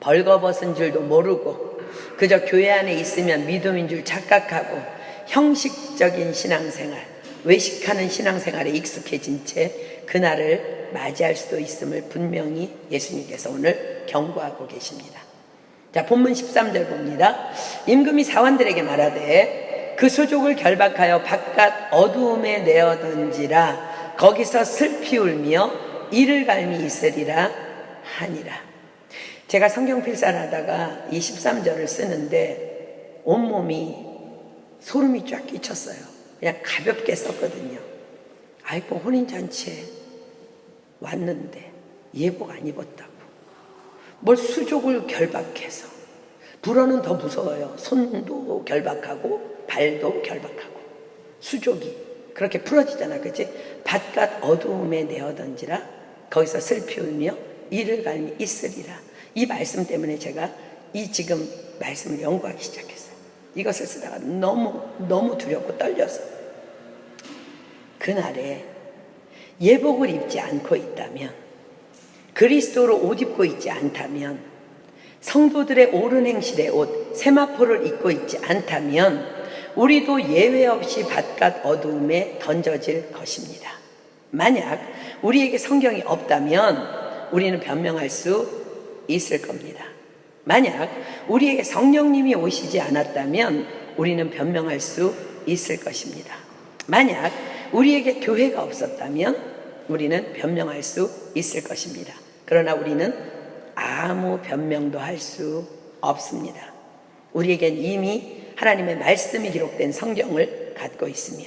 벌거벗은 줄도 모르고 그저 교회 안에 있으면 믿음인 줄 착각하고 형식적인 신앙생활, 외식하는 신앙생활에 익숙해진 채 그날을 맞이할 수도 있음을 분명히 예수님께서 오늘 경고하고 계십니다. 자, 본문 13절 봅니다. 임금이 사원들에게 말하되 그 수족을 결박하여 바깥 어두움에 내어 던지라. 거기서 슬피 울며 이를 갈미 있으리라 하니라. 제가 성경 필사를 하다가 이 13절을 쓰는데 온몸이 소름이 쫙 끼쳤어요. 그냥 가볍게 썼거든요. 아이고, 혼인잔치에 왔는데 예복 안 입었다고. 뭘 수족을 결박해서. 불어는 더 무서워요. 손도 결박하고 발도 결박하고. 수족이 그렇게 풀어지잖아, 그치? 바깥 어두움에 내어 던지라. 거기서 슬피 울며 이를 갈미 있으리라. 이 말씀 때문에 제가 이 지금 말씀을 연구하기 시작했어요. 이것을 쓰다가 너무 두렵고 떨려서. 그날에 예복을 입지 않고 있다면, 그리스도로 옷 입고 있지 않다면, 성도들의 옳은 행실의 옷 세마포를 입고 있지 않다면 우리도 예외 없이 바깥 어두움에 던져질 것입니다. 만약 우리에게 성경이 없다면 우리는 변명할 수 있을 겁니다. 만약 우리에게 성령님이 오시지 않았다면 우리는 변명할 수 있을 것입니다. 만약 우리에게 교회가 없었다면 우리는 변명할 수 있을 것입니다. 그러나 우리는 아무 변명도 할 수 없습니다. 우리에겐 이미 하나님의 말씀이 기록된 성경을 갖고 있으며,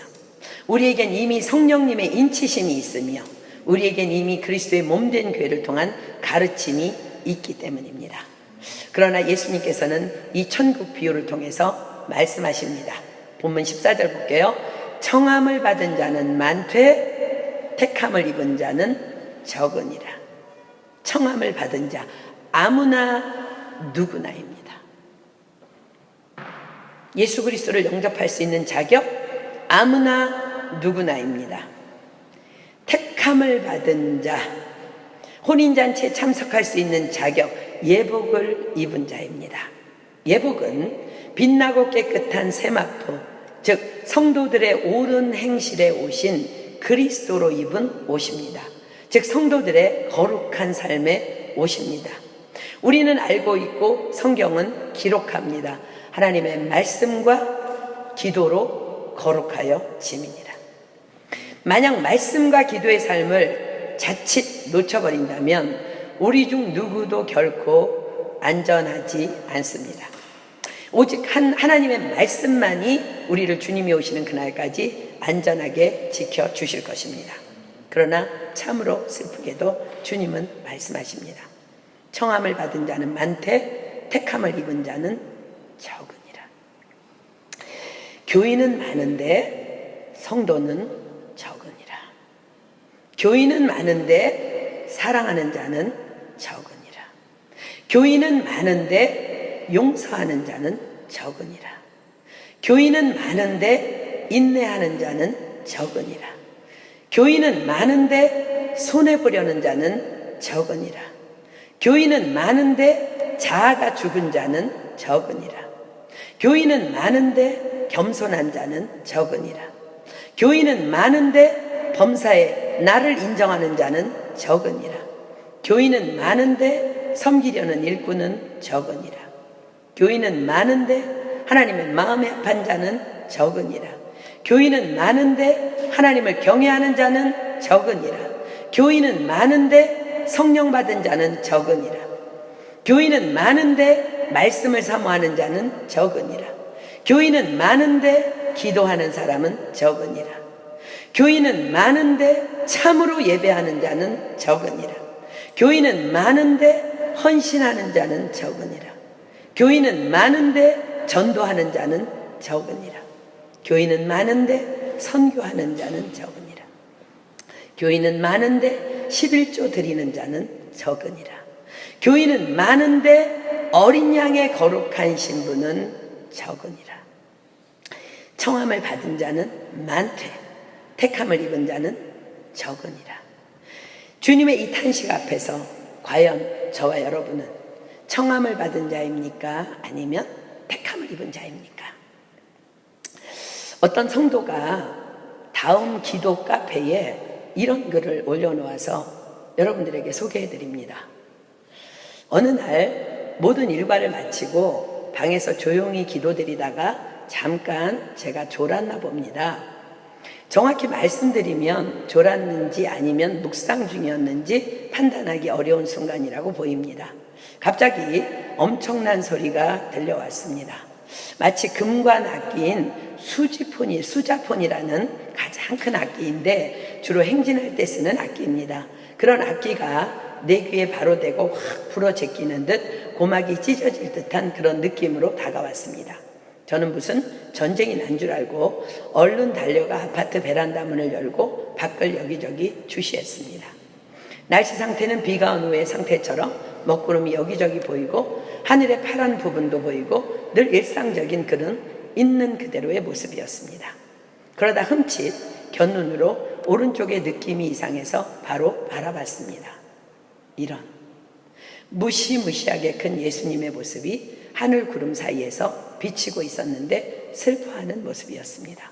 우리에겐 이미 성령님의 인치심이 있으며, 우리에겐 이미 그리스도의 몸된 교회를 통한 가르침이 있기 때문입니다. 그러나 예수님께서는 이 천국 비유를 통해서 말씀하십니다. 본문 14절 볼게요. 청함을 받은 자는 많되 택함을 입은 자는 적으니라. 청함을 받은 자, 아무나 누구나입니다. 예수 그리스도를 영접할 수 있는 자격, 아무나 누구나입니다. 택함을 받은 자, 혼인잔치에 참석할 수 있는 자격, 예복을 입은 자입니다. 예복은 빛나고 깨끗한 세마포, 즉 성도들의 옳은 행실에 오신 그리스도로 입은 옷입니다. 즉 성도들의 거룩한 삶의 옷입니다. 우리는 알고 있고 성경은 기록합니다. 하나님의 말씀과 기도로 거룩하여 짐이니라. 만약 말씀과 기도의 삶을 자칫 놓쳐버린다면 우리 중 누구도 결코 안전하지 않습니다. 오직 하나님의 말씀만이 우리를 주님이 오시는 그날까지 안전하게 지켜주실 것입니다. 그러나 참으로 슬프게도 주님은 말씀하십니다. 청함을 받은 자는 많되 택함을 입은 자는 적으니라. 교인은 많은데 성도는 적으니라. 교인은 많은데 사랑하는 자는 적으니라. 교인은 많은데 용서하는 자는 적으니라. 교인은 많은데 인내하는 자는 적으니라. 교인은 많은데 손해보려는 자는 적으니라. 교인은 많은데 자아가 죽은 자는 적으니라. 교인은 많은데 겸손한 자는 적으니라. 교인은 많은데 범사에 나를 인정하는 자는 적으니라. 교인은 많은데 섬기려는 일꾼은 적으니라. 교인은 많은데 하나님의 마음에 합한 자는 적으니라. 교인은 많은데 하나님을 경외하는 자는 적으니라. 교인은 많은데 성령 받은 자는 적으니라. 교인은 많은데 말씀을 사모하는 자는 적으니라. 교인은 많은데 기도하는 사람은 적으니라. 교인은 많은데 참으로 예배하는 자는 적으니라. 교인은 많은데 헌신하는 자는 적으니라. 교인은 많은데 전도하는 자는 적으니라. 교인은 많은데 선교하는 자는 적으니라. 교인은 많은데 11조 드리는 자는 적으니라. 교인은 많은데 어린 양의 거룩한 신분은 적으니라. 청함을 받은 자는 많되 택함을 입은 자는 적으니라. 주님의 이 탄식 앞에서 과연 저와 여러분은 청함을 받은 자입니까? 아니면 택함을 입은 자입니까? 어떤 성도가 다음 기도 카페에 이런 글을 올려놓아서 여러분들에게 소개해드립니다. 어느 날 모든 일과를 마치고 방에서 조용히 기도드리다가 잠깐 제가 졸았나 봅니다. 정확히 말씀드리면 졸았는지 아니면 묵상 중이었는지 판단하기 어려운 순간이라고 보입니다. 갑자기 엄청난 소리가 들려왔습니다. 마치 금관 악기인 수자폰이라는 가장 큰 악기인데 주로 행진할 때 쓰는 악기입니다. 그런 악기가 내 귀에 바로 대고 확 불어 제끼는 듯 고막이 찢어질 듯한 그런 느낌으로 다가왔습니다. 저는 무슨 전쟁이 난 줄 알고 얼른 달려가 아파트 베란다 문을 열고 밖을 여기저기 주시했습니다. 날씨 상태는 비가 온 후의 상태처럼 먹구름이 여기저기 보이고 하늘의 파란 부분도 보이고 늘 일상적인 그런 있는 그대로의 모습이었습니다. 그러다 흠칫 곁눈으로 오른쪽의 느낌이 이상해서 바로 바라봤습니다. 이런 무시무시하게 큰 예수님의 모습이 하늘 구름 사이에서 비치고 있었는데 슬퍼하는 모습이었습니다.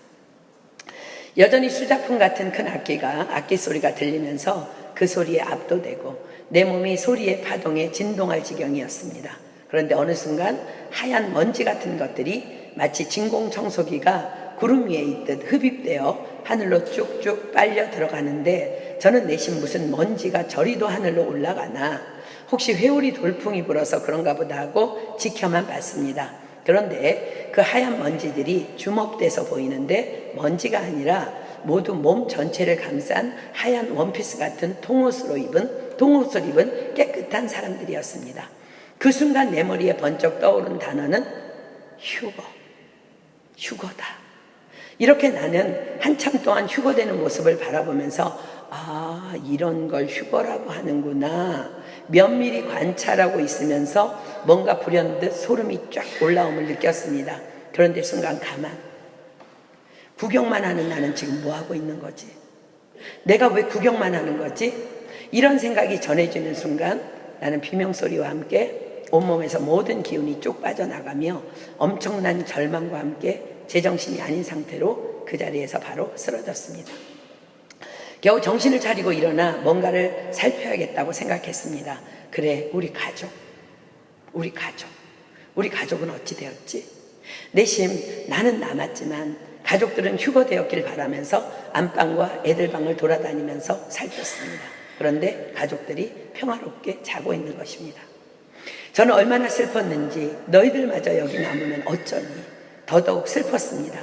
여전히 수자품 같은 큰 악기가 악기 소리가 들리면서 그 소리에 압도되고 내 몸이 소리의 파동에 진동할 지경이었습니다. 그런데 어느 순간 하얀 먼지 같은 것들이 마치 진공청소기가 구름 위에 있듯 흡입되어 하늘로 쭉쭉 빨려 들어가는데 저는 내심 무슨 먼지가 저리도 하늘로 올라가나 혹시 회오리 돌풍이 불어서 그런가 보다 하고 지켜만 봤습니다. 그런데 그 하얀 먼지들이 주먹돼서 보이는데 먼지가 아니라 모두 몸 전체를 감싼 하얀 원피스 같은 통옷을 입은 깨끗한 사람들이었습니다. 그 순간 내 머리에 번쩍 떠오른 단어는 휴거다. 이렇게 나는 한참 동안 휴거되는 모습을 바라보면서 이런 걸 휴거라고 하는구나. 면밀히 관찰하고 있으면서 뭔가 불현듯 소름이 쫙 올라옴을 느꼈습니다. 그런데 순간 구경만 하는 나는 지금 뭐 하고 있는 거지? 내가 왜 구경만 하는 거지? 이런 생각이 전해지는 순간 나는 비명소리와 함께 온몸에서 모든 기운이 쭉 빠져나가며 엄청난 절망과 함께 제정신이 아닌 상태로 그 자리에서 바로 쓰러졌습니다. 겨우 정신을 차리고 일어나 뭔가를 살펴야겠다고 생각했습니다. 그래, 우리 가족은 어찌 되었지? 내심 나는 남았지만 가족들은 휴거되었길 바라면서 안방과 애들 방을 돌아다니면서 살폈습니다. 그런데 가족들이 평화롭게 자고 있는 것입니다. 저는 얼마나 슬펐는지 너희들마저 여기 남으면 어쩌니 더더욱 슬펐습니다.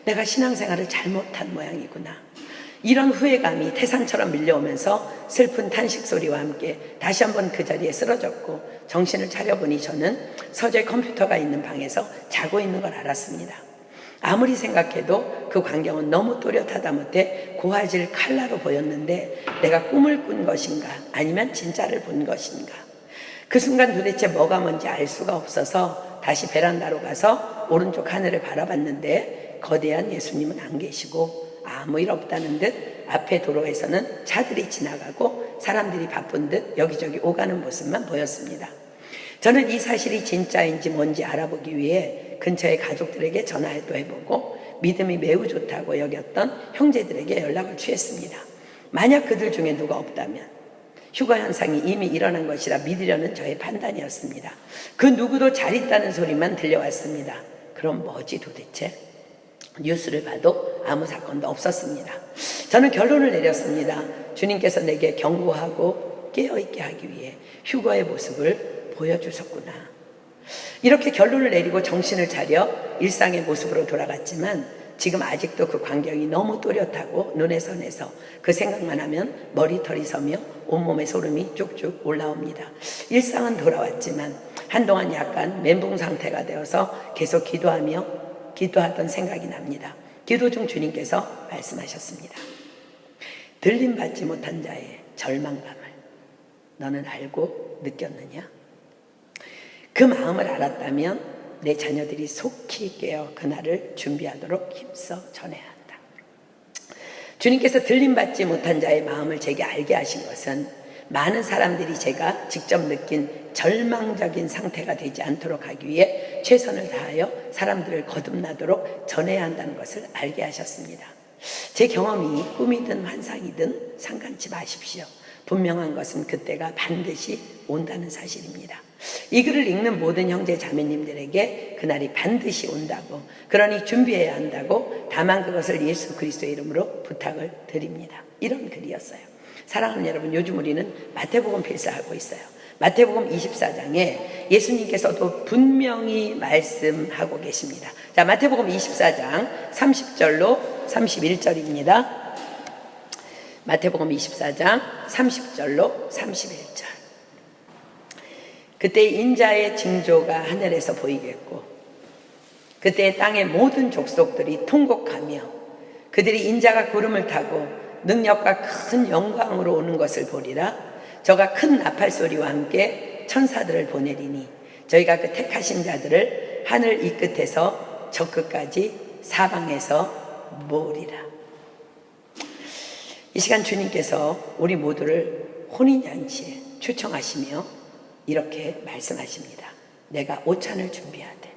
내가 신앙생활을 잘못한 모양이구나. 이런 후회감이 태산처럼 밀려오면서 슬픈 탄식 소리와 함께 다시 한번 그 자리에 쓰러졌고 정신을 차려보니 저는 서재 컴퓨터가 있는 방에서 자고 있는 걸 알았습니다. 아무리 생각해도 그 광경은 너무 또렷하다 못해 고화질 칼라로 보였는데 내가 꿈을 꾼 것인가 아니면 진짜를 본 것인가. 그 순간 도대체 뭐가 뭔지 알 수가 없어서 다시 베란다로 가서 오른쪽 하늘을 바라봤는데 거대한 예수님은 안 계시고 아무 일 없다는 듯 앞에 도로에서는 차들이 지나가고 사람들이 바쁜 듯 여기저기 오가는 모습만 보였습니다. 저는 이 사실이 진짜인지 뭔지 알아보기 위해 근처의 가족들에게 전화도 해보고 믿음이 매우 좋다고 여겼던 형제들에게 연락을 취했습니다. 만약 그들 중에 누가 없다면 휴거 현상이 이미 일어난 것이라 믿으려는 저의 판단이었습니다. 그 누구도 잘 있다는 소리만 들려왔습니다. 그럼 뭐지 도대체? 뉴스를 봐도 아무 사건도 없었습니다. 저는 결론을 내렸습니다. 주님께서 내게 경고하고 깨어있게 하기 위해 휴거의 모습을 보여주셨구나. 이렇게 결론을 내리고 정신을 차려 일상의 모습으로 돌아갔지만 지금 아직도 그 광경이 너무 또렷하고 눈에 선해서 그 생각만 하면 머리털이 서며 온몸에 소름이 쭉쭉 올라옵니다. 일상은 돌아왔지만 한동안 약간 멘붕 상태가 되어서 계속 기도하던 생각이 납니다. 기도 중 주님께서 말씀하셨습니다. 들림받지 못한 자의 절망감을 너는 알고 느꼈느냐? 그 마음을 알았다면 내 자녀들이 속히 깨어 그날을 준비하도록 힘써 전해야 한다. 주님께서 들림받지 못한 자의 마음을 제게 알게 하신 것은 많은 사람들이 제가 직접 느낀 절망적인 상태가 되지 않도록 하기 위해 최선을 다하여 사람들을 거듭나도록 전해야 한다는 것을 알게 하셨습니다. 제 경험이 꿈이든 환상이든 상관치 마십시오. 분명한 것은 그때가 반드시 온다는 사실입니다. 이 글을 읽는 모든 형제 자매님들에게 그날이 반드시 온다고, 그러니 준비해야 한다고, 다만 그것을 예수 그리스도의 이름으로 부탁을 드립니다. 이런 글이었어요. 사랑하는 여러분, 요즘 우리는 마태복음 필사하고 있어요. 마태복음 24장에 예수님께서도 분명히 말씀하고 계십니다. 자, 마태복음 24장 30절로 31절입니다. 마태복음 24장 30절로 31절. 그때 인자의 징조가 하늘에서 보이겠고 그때 땅의 모든 족속들이 통곡하며 그들이 인자가 구름을 타고 능력과 큰 영광으로 오는 것을 보리라. 저가 큰 나팔 소리와 함께 천사들을 보내리니 저희가 그 택하신 자들을 하늘 이 끝에서 저 끝까지 사방에서 모으리라. 이 시간 주님께서 우리 모두를 혼인잔치에 초청하시며 이렇게 말씀하십니다. 내가 오찬을 준비하되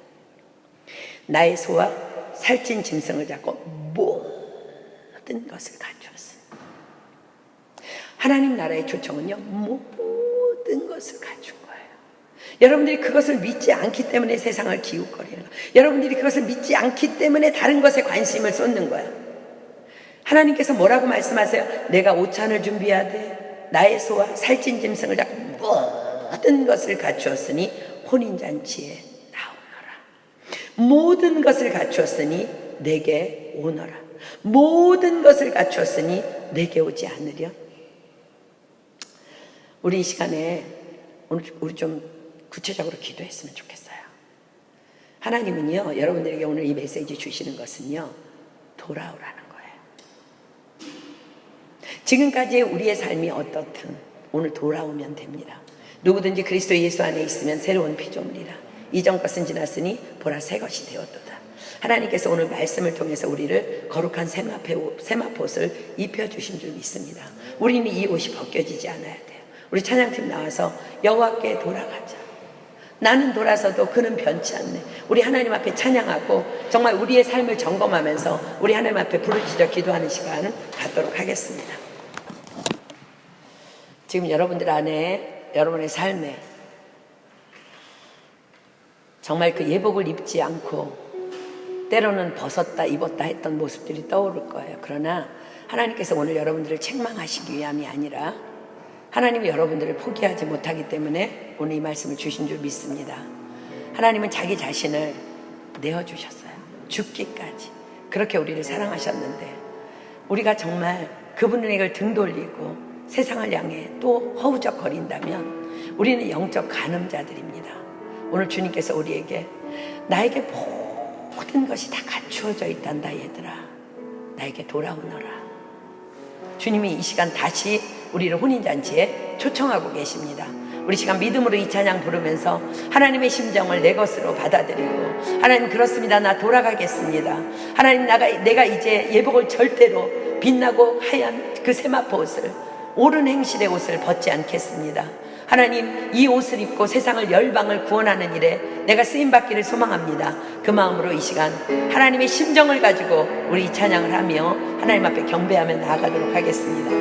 나의 소와 살찐 짐승을 잡고 모든 것을 갖추었으니. 하나님 나라의 초청은요, 모든 것을 갖춘 거예요. 여러분들이 그것을 믿지 않기 때문에 세상을 기웃거리는 거예요. 여러분들이 그것을 믿지 않기 때문에 다른 것에 관심을 쏟는 거예요. 하나님께서 뭐라고 말씀하세요? 내가 오찬을 준비하되 나의 소와 살찐 짐승을 잡고 모든 것을 갖추었으니 혼인잔치에 나오너라. 모든 것을 갖추었으니 내게 오너라. 모든 것을 갖추었으니 내게 오지 않으려. 우리 이 시간에 오늘 우리 좀 구체적으로 기도했으면 좋겠어요. 하나님은요, 여러분들에게 오늘 이 메시지 주시는 것은요, 돌아오라는 거예요. 지금까지의 우리의 삶이 어떻든 오늘 돌아오면 됩니다. 누구든지 그리스도 예수 안에 있으면 새로운 피조물이라. 이전 것은 지났으니 보라 새 것이 되었도다. 하나님께서 오늘 말씀을 통해서 우리를 거룩한 세마포옷을 입혀주신 줄 믿습니다. 우리는 이 옷이 벗겨지지 않아야 돼요. 우리 찬양팀 나와서 여호와께 돌아가자. 나는 돌아서도 그는 변치 않네. 우리 하나님 앞에 찬양하고 정말 우리의 삶을 점검하면서 우리 하나님 앞에 부르짖어 기도하는 시간을 갖도록 하겠습니다. 지금 여러분들 안에, 여러분의 삶에 정말 그 예복을 입지 않고 때로는 벗었다 입었다 했던 모습들이 떠오를 거예요. 그러나 하나님께서 오늘 여러분들을 책망하시기 위함이 아니라 하나님이 여러분들을 포기하지 못하기 때문에 오늘 이 말씀을 주신 줄 믿습니다. 하나님은 자기 자신을 내어주셨어요. 죽기까지. 그렇게 우리를 사랑하셨는데 우리가 정말 그분에게 등 돌리고 세상을 향해 또 허우적거린다면 우리는 영적 간음자들입니다. 오늘 주님께서 우리에게 나에게 모든 것이 다 갖추어져 있단다 얘들아. 나에게 돌아오너라. 주님이 이 시간 다시 우리를 혼인잔치에 초청하고 계십니다. 우리 시간 믿음으로 이 찬양 부르면서 하나님의 심정을 내 것으로 받아들이고 하나님 그렇습니다. 나 돌아가겠습니다. 하나님 내가 이제 예복을 절대로 빛나고 하얀 그 세마포 옷을 옳은 행실의 옷을 벗지 않겠습니다. 하나님 이 옷을 입고 세상을 열방을 구원하는 일에 내가 쓰임받기를 소망합니다. 그 마음으로 이 시간 하나님의 심정을 가지고 우리 이 찬양을 하며 하나님 앞에 경배하며 나아가도록 하겠습니다.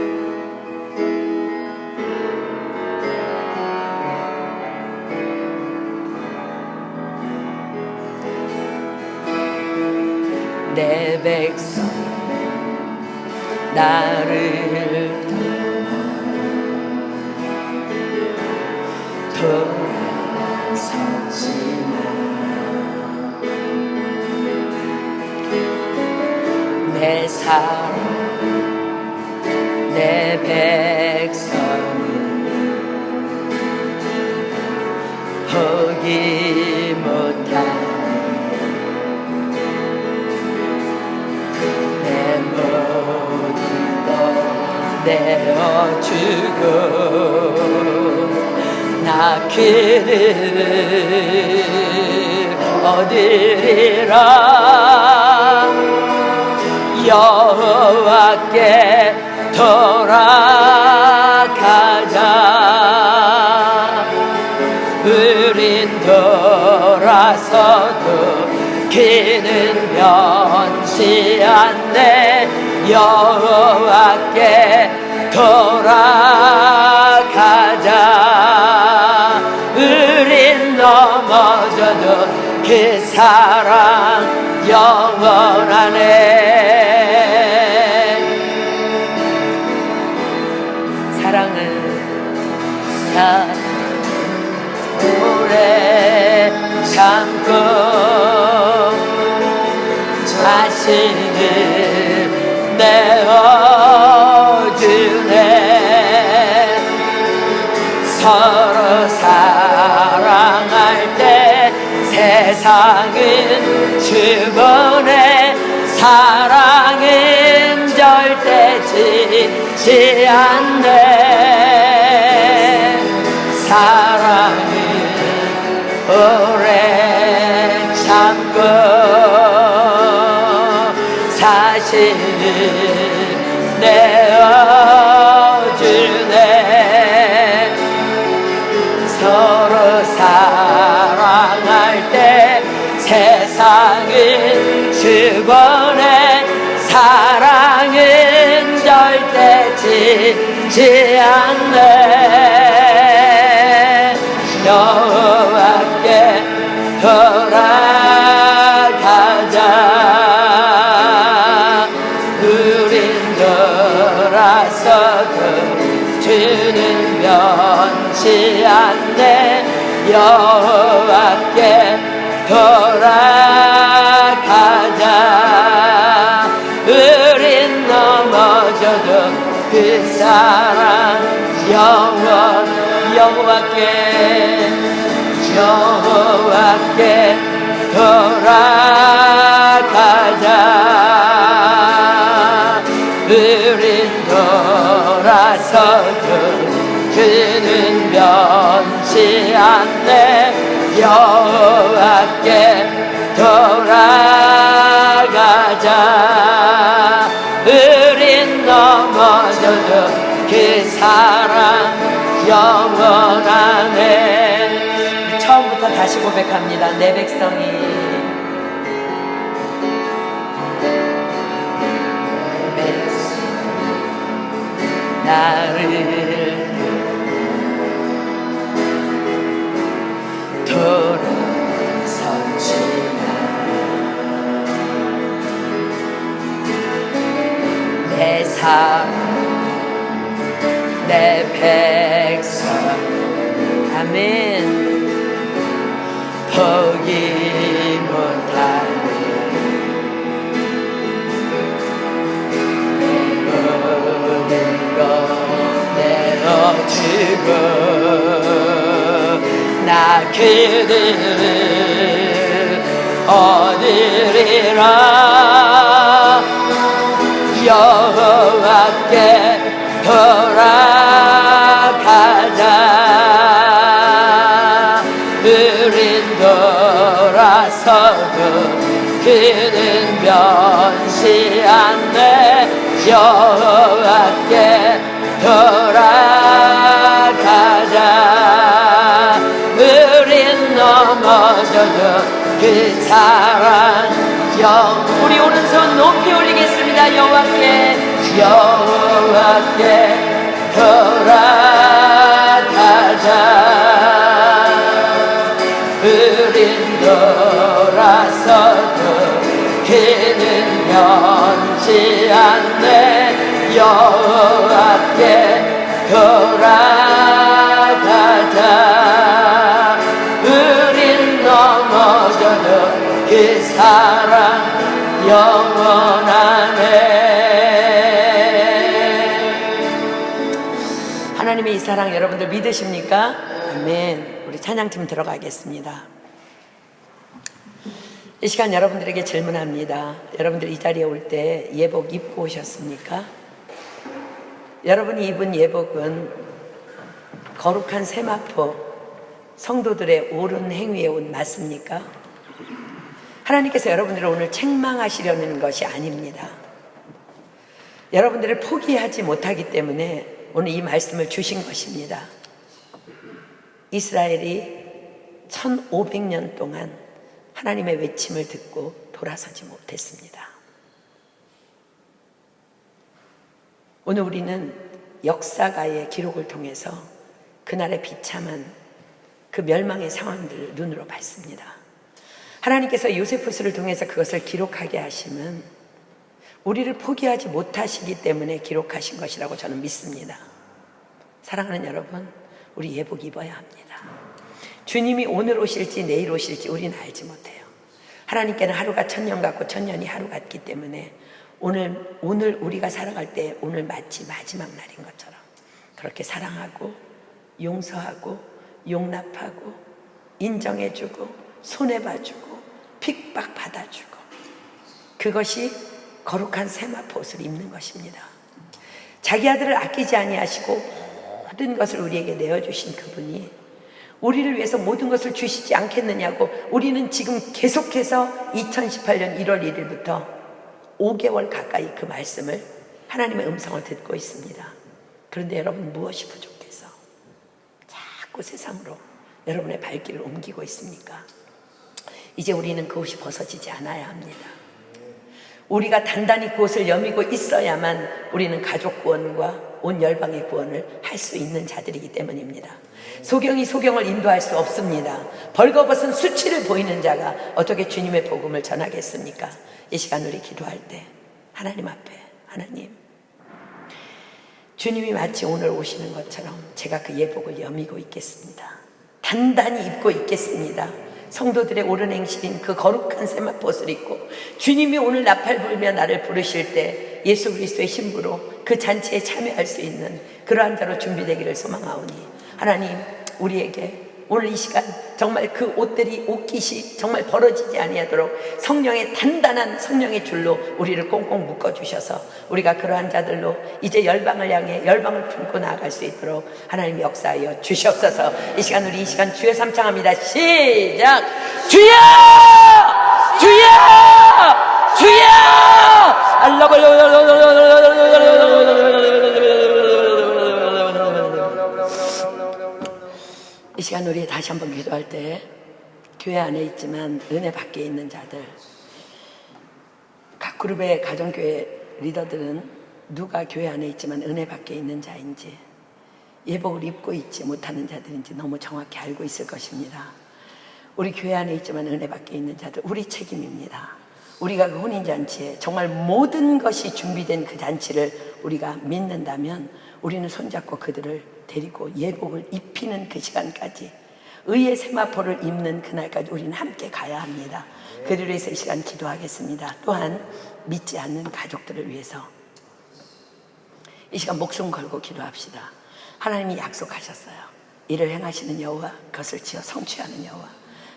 내 백성 나를 돌아서지만 내 사랑 내 백성을 포기 못하네. 내 모든 것 내어주고 나 길을 얻으리라. 여호와께 돌아가자. 우린 돌아서도 그는 변치 않네. 여호와께 돌아가자. 우린 넘어져도 그 사랑 영원하네. 사랑은 자신을 내어주네. 서로 사랑할 때 세상은 주보네. 사랑은 절대 지지 않네. 사랑은 오래 참고 자신을 내어주네. 서로 사랑할 때 세상은 주보네. 사랑은 절대 지지 않네. 여호와께 돌아가자. 우린 돌아서도 주는 변치 않네. 여호와께 돌아가자. 우린 넘어져도 그 사랑 영원. 여호와께 돌아가자. 우린 돌아서도 그는 변치 않네. 여호와께 돌아가자. 우린 넘어져도 그 사랑 영원하네. 처음부터 다시 고백합니다. 내 백성이 나를 돌아서지만 내 삶 내 백성 아멘 포기 못하네. 모든 것 내어주고 나 그들을 얻으리라. 여호와께 돌아가자. 우린 돌아서도 그는 변치 않네. 여호와께 돌아가자. 우린 넘어져도 그 사랑 우리 오른손 높이 올리겠습니다. 여호와께 돌아가자. 우린 돌아서도 그는 변치 않네. 여호와께 돌아가자. 우린 넘어져도 그 사랑 영원하네. 하나님의 이 사랑 여러분들 믿으십니까? 아멘. 우리 찬양팀 들어가겠습니다. 이 시간 여러분들에게 질문합니다. 여러분들 이 자리에 올 때 예복 입고 오셨습니까? 여러분이 입은 예복은 거룩한 세마포 성도들의 옳은 행위의 옷 맞습니까? 하나님께서 여러분들을 오늘 책망하시려는 것이 아닙니다. 여러분들을 포기하지 못하기 때문에 오늘 이 말씀을 주신 것입니다. 이스라엘이 1500년 동안 하나님의 외침을 듣고 돌아서지 못했습니다. 오늘 우리는 역사가의 기록을 통해서 그날의 비참한 그 멸망의 상황들을 눈으로 봤습니다. 하나님께서 요세푸스를 통해서 그것을 기록하게 하심은 우리를 포기하지 못하시기 때문에 기록하신 것이라고 저는 믿습니다. 사랑하는 여러분, 우리 예복 입어야 합니다. 주님이 오늘 오실지 내일 오실지 우리는 알지 못해요. 하나님께는 하루가 천년 같고 천년이 하루 같기 때문에 오늘 우리가 살아갈 때 오늘 마치 마지막 날인 것처럼 그렇게 사랑하고 용서하고 용납하고 인정해주고 손해봐주고 핍박받아주고, 그것이 거룩한 세마포 옷을 입는 것입니다. 자기 아들을 아끼지 아니하시고 모든 것을 우리에게 내어주신 그분이 우리를 위해서 모든 것을 주시지 않겠느냐고, 우리는 지금 계속해서 2018년 1월 1일부터 5개월 가까이 그 말씀을, 하나님의 음성을 듣고 있습니다. 그런데 여러분, 무엇이 부족해서 자꾸 세상으로 여러분의 발길을 옮기고 있습니까? 이제 우리는 그것이 벗어지지 않아야 합니다. 우리가 단단히 그것을 여미고 있어야만 우리는 가족 구원과 온 열방의 구원을 할 수 있는 자들이기 때문입니다. 소경이 소경을 인도할 수 없습니다. 벌거벗은 수치를 보이는 자가 어떻게 주님의 복음을 전하겠습니까? 이 시간 우리 기도할 때 하나님 앞에, 하나님, 주님이 마치 오늘 오시는 것처럼 제가 그 예복을 여미고 있겠습니다. 단단히 입고 있겠습니다. 성도들의 옳은 행실인 그 거룩한 세마포옷을 입고 주님이 오늘 나팔 불며 나를 부르실 때 예수 그리스도의 신부로 그 잔치에 참여할 수 있는 그러한 자로 준비되기를 소망하오니, 하나님, 우리에게 오늘 이 시간 정말 그 옷들이, 옷깃이 정말 벌어지지 아니하도록 성령의 단단한 성령의 줄로 우리를 꽁꽁 묶어주셔서 우리가 그러한 자들로 이제 열방을 향해 열방을 품고 나아갈 수 있도록 하나님 역사하여 주시옵소서. 이 시간 우리 이 시간 주여 삼창합니다. 시작! 주여! 주여! 주여! 이 시간 우리 다시 한번 기도할 때 교회 안에 있지만 은혜 밖에 있는 자들, 각 그룹의 가정교회 리더들은 누가 교회 안에 있지만 은혜 밖에 있는 자인지, 예복을 입고 있지 못하는 자들인지 너무 정확히 알고 있을 것입니다. 우리 교회 안에 있지만 은혜 밖에 있는 자들, 우리 책임입니다. 우리가 그 혼인잔치에 정말 모든 것이 준비된 그 잔치를 우리가 믿는다면 우리는 손잡고 그들을 데리고 예복을 입히는 그 시간까지, 의의 세마포를 입는 그날까지 우리는 함께 가야 합니다. 그들을 위해서 이 시간 기도하겠습니다. 또한 믿지 않는 가족들을 위해서 이 시간 목숨 걸고 기도합시다. 하나님이 약속하셨어요. 이를 행하시는 여호와, 그것을 지어 성취하는 여호와,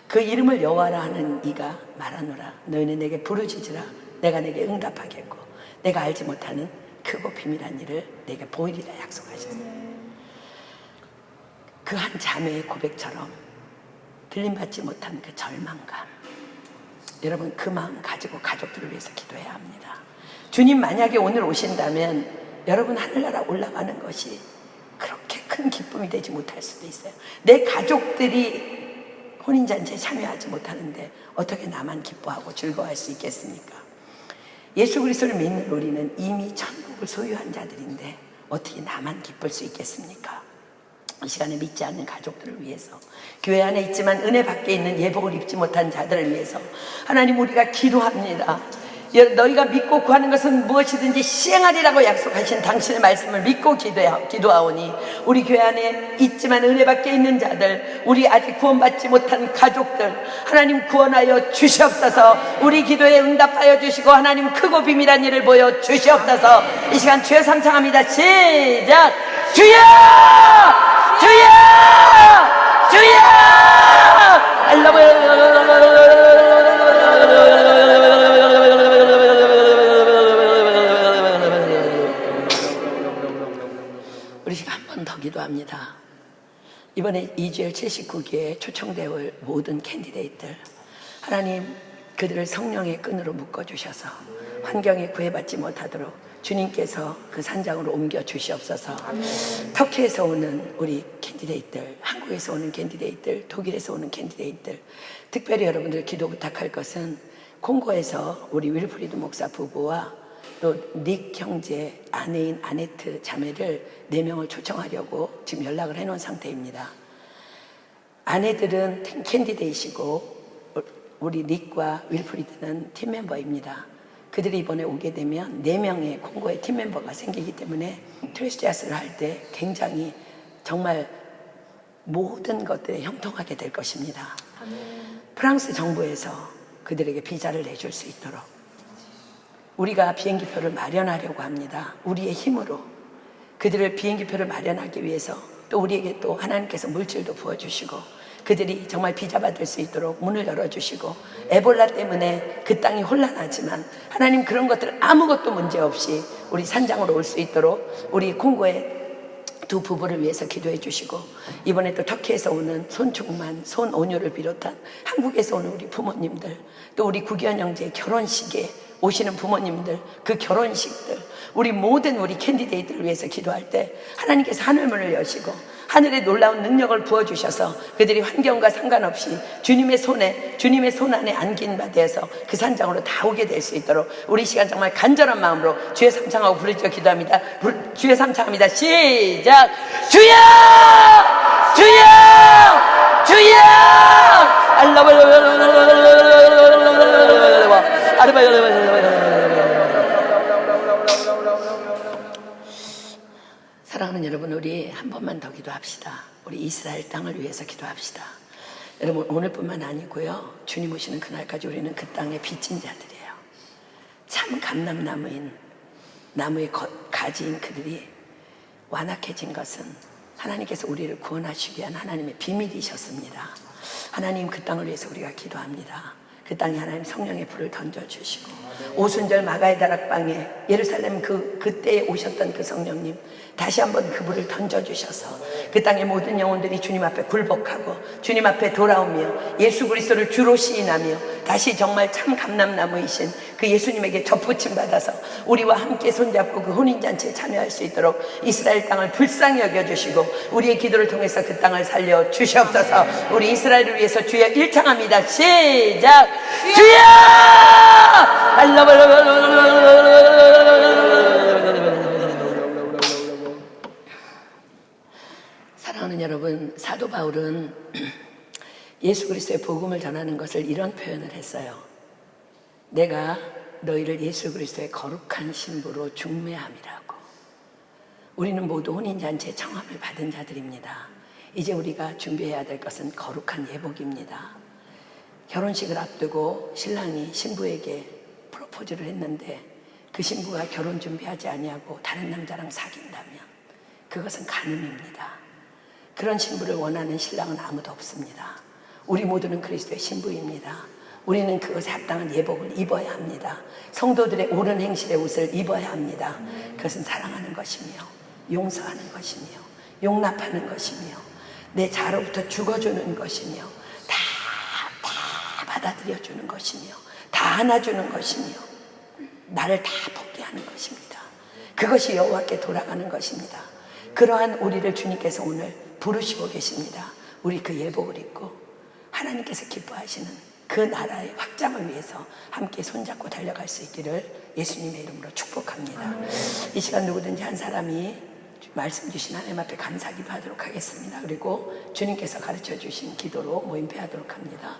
그 이름을 여호와라 하는 이가 말하노라. 너희는 내게 부르짖으라. 내가 내게 응답하겠고 내가 알지 못하는 크고 비밀한 일을 내게 보이리라 약속하셨어요. 그 한 자매의 고백처럼 들림받지 못한 그 절망감, 여러분 그 마음 가지고 가족들을 위해서 기도해야 합니다. 주님 만약에 오늘 오신다면 여러분 하늘나라 올라가는 것이 그렇게 큰 기쁨이 되지 못할 수도 있어요. 내 가족들이 혼인잔치에 참여하지 못하는데 어떻게 나만 기뻐하고 즐거워할 수 있겠습니까? 예수 그리스도를 믿는 우리는 이미 천국을 소유한 자들인데 어떻게 나만 기쁠 수 있겠습니까? 이 시간에 믿지 않는 가족들을 위해서, 교회 안에 있지만 은혜 밖에 있는 예복을 입지 못한 자들을 위해서 하나님, 우리가 기도합니다. 너희가 믿고 구하는 것은 무엇이든지 시행하리라고 약속하신 당신의 말씀을 믿고 기도하오니, 우리 교회 안에 있지만 은혜 밖에 있는 자들, 우리 아직 구원받지 못한 가족들, 하나님 구원하여 주시옵소서. 우리 기도에 응답하여 주시고 하나님 크고 비밀한 일을 보여 주시옵소서. 이 시간 주여 삼창합니다. 시작! 주여! 주여! 주여! 우리 지금 한 번 더 기도합니다. 이번에 2주일 79기에 초청되어 올 모든 캔디데이트들, 하나님 그들을 성령의 끈으로 묶어주셔서 환경에 구애받지 못하도록 주님께서 그 산장으로 옮겨 주시옵소서. 터키에서 오는 우리 캔디데이트들, 한국에서 오는 캔디데이트들, 독일에서 오는 캔디데이트들, 특별히 여러분들 기도 부탁할 것은 콩고에서 우리 윌프리드 목사 부부와 또 닉 형제 아내인 아네트 자매를 4명을 초청하려고 지금 연락을 해놓은 상태입니다. 아내들은 캔디데이시고 우리 닉과 윌프리드는 팀멤버입니다. 그들이 이번에 오게 되면 4명의 콩고의 팀멤버가 생기기 때문에 트레스자스를 할 때 굉장히 정말 모든 것들에 형통하게 될 것입니다. 프랑스 정부에서 그들에게 비자를 내줄 수 있도록 우리가 비행기표를 마련하려고 합니다. 우리의 힘으로 그들을 비행기표를 마련하기 위해서 또 우리에게 또 하나님께서 물질도 부어주시고 그들이 정말 비자 받을 수 있도록 문을 열어주시고 에볼라 때문에 그 땅이 혼란하지만 하나님 그런 것들 아무것도 문제없이 우리 산장으로 올 수 있도록 우리 콩고의 두 부부를 위해서 기도해 주시고 이번에 또 터키에서 오는 손충만, 손온유를 비롯한 한국에서 오는 우리 부모님들 또 우리 구기현 형제의 결혼식에 오시는 부모님들 그 결혼식들 우리 모든 우리 캔디데이트를 위해서 기도할 때 하나님께서 하늘문을 여시고 하늘의 놀라운 능력을 부어주셔서 그들이 환경과 상관없이 주님의 손 안에 안긴 바 되어서 그 산장으로 다 오게 될 수 있도록 우리 시간 정말 간절한 마음으로 주의 삼창하고 부르짖어 기도합니다. 주의 삼창합니다. 시작. 주여! 주여! 주여! 사랑하는 여러분, 우리 한 번만 더 기도합시다. 우리 이스라엘 땅을 위해서 기도합시다. 여러분, 오늘뿐만 아니고요, 주님 오시는 그날까지 우리는 그 땅의 빚진 자들이에요. 참 감람나무인 나무의 가지인 그들이 완악해진 것은 하나님께서 우리를 구원하시기 위한 하나님의 비밀이셨습니다. 하나님, 그 땅을 위해서 우리가 기도합니다. 그 땅에 하나님 성령의 불을 던져주시고 오순절 마가의 다락방에 예루살렘 그때에 오셨던 그 성령님 다시 한번 그 불을 던져주셔서 그 땅의 모든 영혼들이 주님 앞에 굴복하고 주님 앞에 돌아오며 예수 그리스도를 주로 시인하며 다시 정말 참 감람나무이신 그 예수님에게 접붙임 받아서 우리와 함께 손잡고 그 혼인잔치에 참여할 수 있도록 이스라엘 땅을 불쌍히 여겨주시고 우리의 기도를 통해서 그 땅을 살려 주시옵소서. 우리 이스라엘을 위해서 주여 일창합니다. 시작. 주여! 사랑하는 여러분, 사도 바울은 예수 그리스도의 복음을 전하는 것을 이런 표현을 했어요. 내가 너희를 예수 그리스도의 거룩한 신부로 중매함이라고. 우리는 모두 혼인잔치의 청함을 받은 자들입니다. 이제 우리가 준비해야 될 것은 거룩한 예복입니다. 결혼식을 앞두고 신랑이 신부에게 프로포즈를 했는데 그 신부가 결혼 준비하지 아니하고 다른 남자랑 사귄다면 그것은 간음입니다. 그런 신부를 원하는 신랑은 아무도 없습니다. 우리 모두는 그리스도의 신부입니다. 우리는 그것에 합당한 예복을 입어야 합니다. 성도들의 옳은 행실의 옷을 입어야 합니다. 그것은 사랑하는 것이며 용서하는 것이며 용납하는 것이며 내 자로부터 죽어주는 것이며 다 받아들여주는 것이며 다 안아주는 것이며 나를 다 포기하는 것입니다. 그것이 여호와께 돌아가는 것입니다. 그러한 우리를 주님께서 오늘 부르시고 계십니다. 우리 그 예복을 입고 하나님께서 기뻐하시는 그 나라의 확장을 위해서 함께 손잡고 달려갈 수 있기를 예수님의 이름으로 축복합니다. 이 시간 누구든지 한 사람이 말씀 주신 하나님 앞에 감사기도 하도록 하겠습니다. 그리고 주님께서 가르쳐 주신 기도로 모임패하도록 합니다.